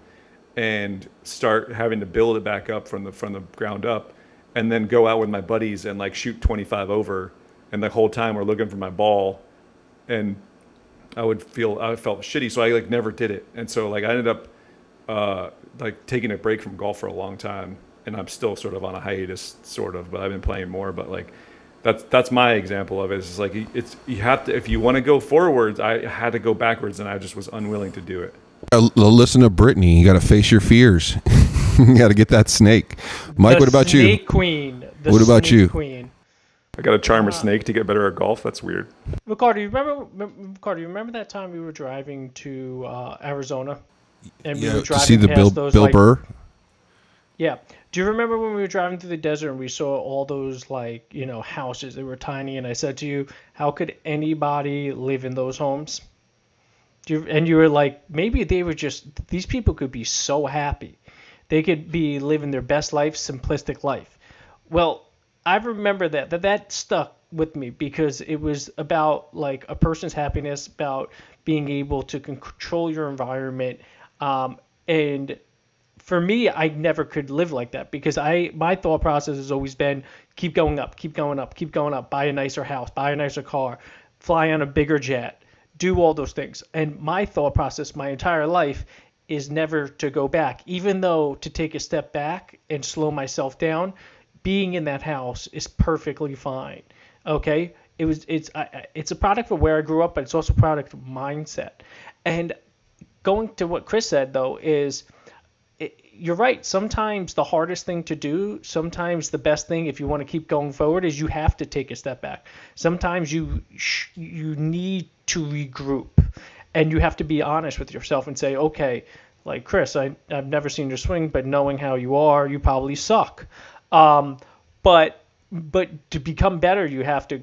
and start having to build it back up from the ground up and then go out with my buddies and like shoot 25 over. And the whole time we're looking for my ball, and I felt shitty. So I like never did it. And so like I ended up like taking a break from golf for a long time, and I'm still sort of on a hiatus sort of, but I've been playing more. But like that's my example of it. It's like you have to, if you want to go forwards, I had to go backwards, and I just was unwilling to do it. Listen to Brittany. You got to face your fears. You got to get that snake. Mike, what about you? Snake queen. What about you? Queen. I got to charm a snake to get better at golf. That's weird. Ricardo, you remember that time we were driving to Arizona, and we were to driving see the past Bill those Burr. Yeah. Do you remember when we were driving through the desert and we saw all those like, houses that were tiny and I said to you, how could anybody live in those homes? And you were like, maybe they were just, these people could be so happy. They could be living their best life, simplistic life. Well, I remember that stuck with me because it was about like a person's happiness, about being able to control your environment. And for me, I never could live like that because my thought process has always been keep going up, keep going up, keep going up, buy a nicer house, buy a nicer car, fly on a bigger jet, do all those things. And my thought process my entire life is never to go back, even though to take a step back and slow myself down, being in that house is perfectly fine. Okay? It's a product of where I grew up, but it's also a product of mindset. And going to what Chris said though is you're right. Sometimes the hardest thing to do, sometimes the best thing if you want to keep going forward is you have to take a step back. Sometimes you need to regroup and you have to be honest with yourself and say, okay, like Chris, I've never seen you swing, but knowing how you are, you probably suck. But to become better, you have to,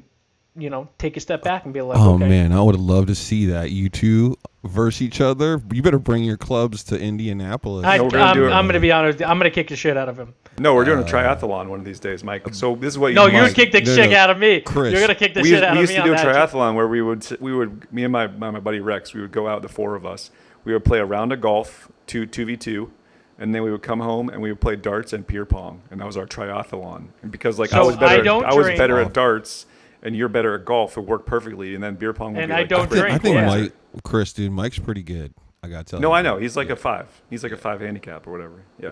take a step back and be like, Oh okay. man, I would have loved to see that. You two versus each other. You better bring your clubs to Indianapolis. No, we're gonna do it. I'm going to be honest. I'm going to kick the shit out of him. No, we're doing a triathlon one of these days, Mike. So this is what No, you you might- would kick the No, shit no. out of me. Chris, You're going to kick the we shit out used of me to do a on that. triathlon where we would me and my buddy Rex, we would go out, the four of us. We would play a round of golf, 2v2, and then we would come home and we would play darts and beer pong, and that was our triathlon. And because like I So was better, I don't drink. better at darts, and you're better at golf, it worked perfectly. And then beer pong would And be I like don't drink. I think Yeah. Chris, dude, Mike's pretty good. I gotta tell you. No, I know he's like a 5. He's like a 5 handicap or whatever. Yeah.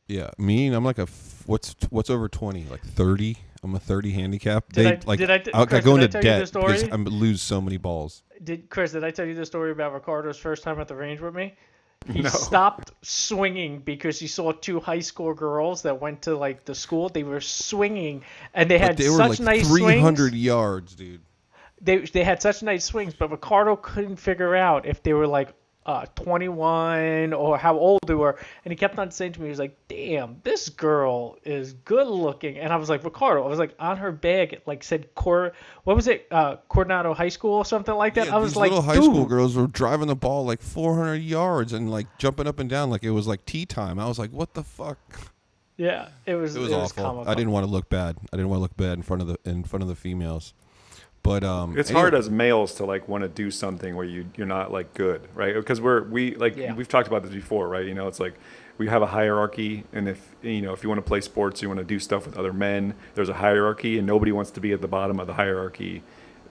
Yeah, I'm like what's over 20, like 30. I'm a 30 handicap. Chris, I did go I into tell you the debt story? because I lose so many balls. Chris, did I tell you the story about Ricardo's first time at the range with me? He No. stopped swinging because he saw 2 high school girls that went to like the school. They were swinging and they But had they were such like nice 300 swings. yards, dude. They had such nice swings, but Ricardo couldn't figure out if they were like 21 or how old they were. And he kept on saying to me, he was like, damn, this girl is good looking. And I was like, Ricardo, I was like, on her bag, it like said, what was it? Coronado High School or something like that. Yeah, I was these like, little high dude. school girls were driving the ball like 400 yards and like jumping up and down like it was like tea time. I was like, what the fuck? Yeah, it was awful. comical. I didn't want to look bad. I didn't want to look bad in front of the females. But It's hard as males to like want to do something where you're not like good, right? Because Yeah. we've talked about this before, right? It's like we have a hierarchy, and if you want to play sports, you want to do stuff with other men. There's a hierarchy, and nobody wants to be at the bottom of the hierarchy,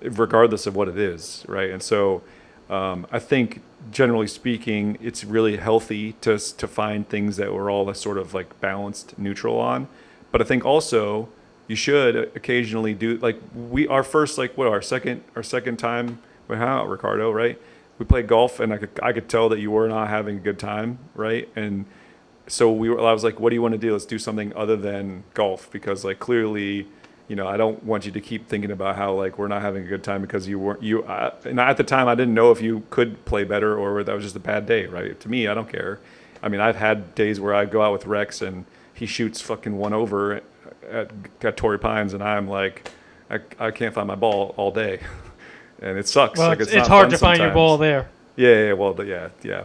regardless of what it is, right? And so, I think generally speaking, it's really healthy to find things that we're all sort of like balanced, neutral on. But I think also you should occasionally do like our second time we hung out, Ricardo, right? We played golf and I could tell that you were not having a good time, right? And so I was like, what do you want to do? Let's do something other than golf, because like clearly, I don't want you to keep thinking about how like we're not having a good time because and at the time I didn't know if you could play better or that was just a bad day, right? To me, I don't care. I mean, I've had days where I go out with Rex and he shoots fucking one over at Torrey Pines, and I'm like, I can't find my ball all day, and it sucks. Well, like it's not hard fun to find your sometimes. ball there. Yeah.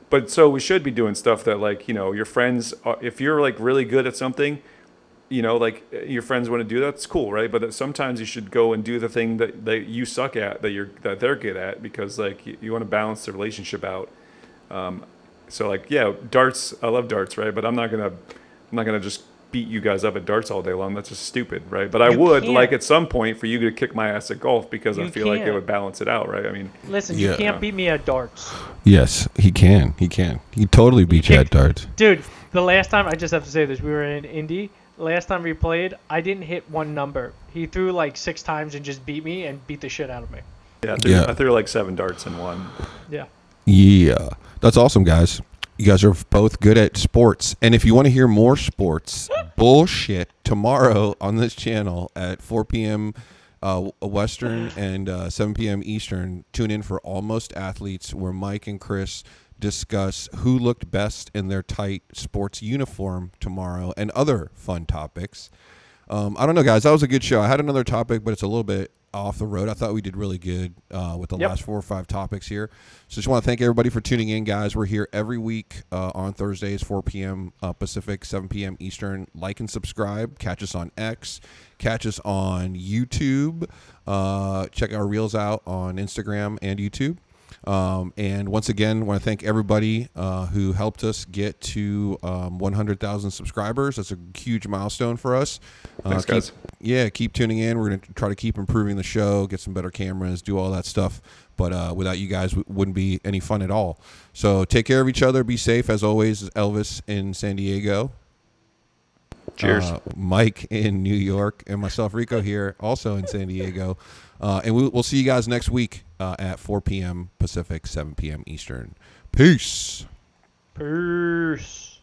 But so we should be doing stuff that like your friends. If you're like really good at something, like your friends want to do that. It's cool, right? But sometimes you should go and do the thing that you suck at that they're good at, because like you want to balance the relationship out. So like darts. I love darts, right? But I'm not gonna just beat you guys up at darts all day long. That's just stupid, right? But I You would can't. like at some point for you to kick my ass at golf, because I You feel like it can't. would balance it out, right? I mean, Listen, Yeah. you can't beat me at darts. yes, he can. He totally beat you at darts. Dude, the last time, I just have to say this, we were in Indy. Last time we played, I didn't hit one number. He threw like 6 times and just beat me and beat the shit out of me. I threw like 7 darts in one. Yeah. Yeah, that's awesome, guys. You guys are both good at sports. And if you want to hear more sports bullshit tomorrow on this channel at 4 p.m. Western and 7 p.m. Eastern, tune in for Almost Athletes, where Mike and Chris discuss who looked best in their tight sports uniform tomorrow and other fun topics. I don't know, guys. That was a good show. I had another topic, but it's a little bit off the road. I thought we did really good with the last 4 or 5 topics here. So just want to thank everybody for tuning in, guys. We're here every week on Thursdays, 4 p.m. Pacific, 7 p.m. Eastern. Like and subscribe. Catch us on X. Catch us on YouTube. Check our reels out on Instagram and YouTube. And once again, I want to thank everybody who helped us get to 100,000 subscribers. That's a huge milestone for us. Thanks, guys. Keep tuning in. We're going to try to keep improving the show, get some better cameras, do all that stuff. But without you guys, it wouldn't be any fun at all. So take care of each other. Be safe. As always, Elvis in San Diego. Cheers. Mike in New York, and myself, Rico, here, also in San Diego. And we'll see you guys next week at 4 p.m. Pacific, 7 p.m. Eastern. Peace. Peace.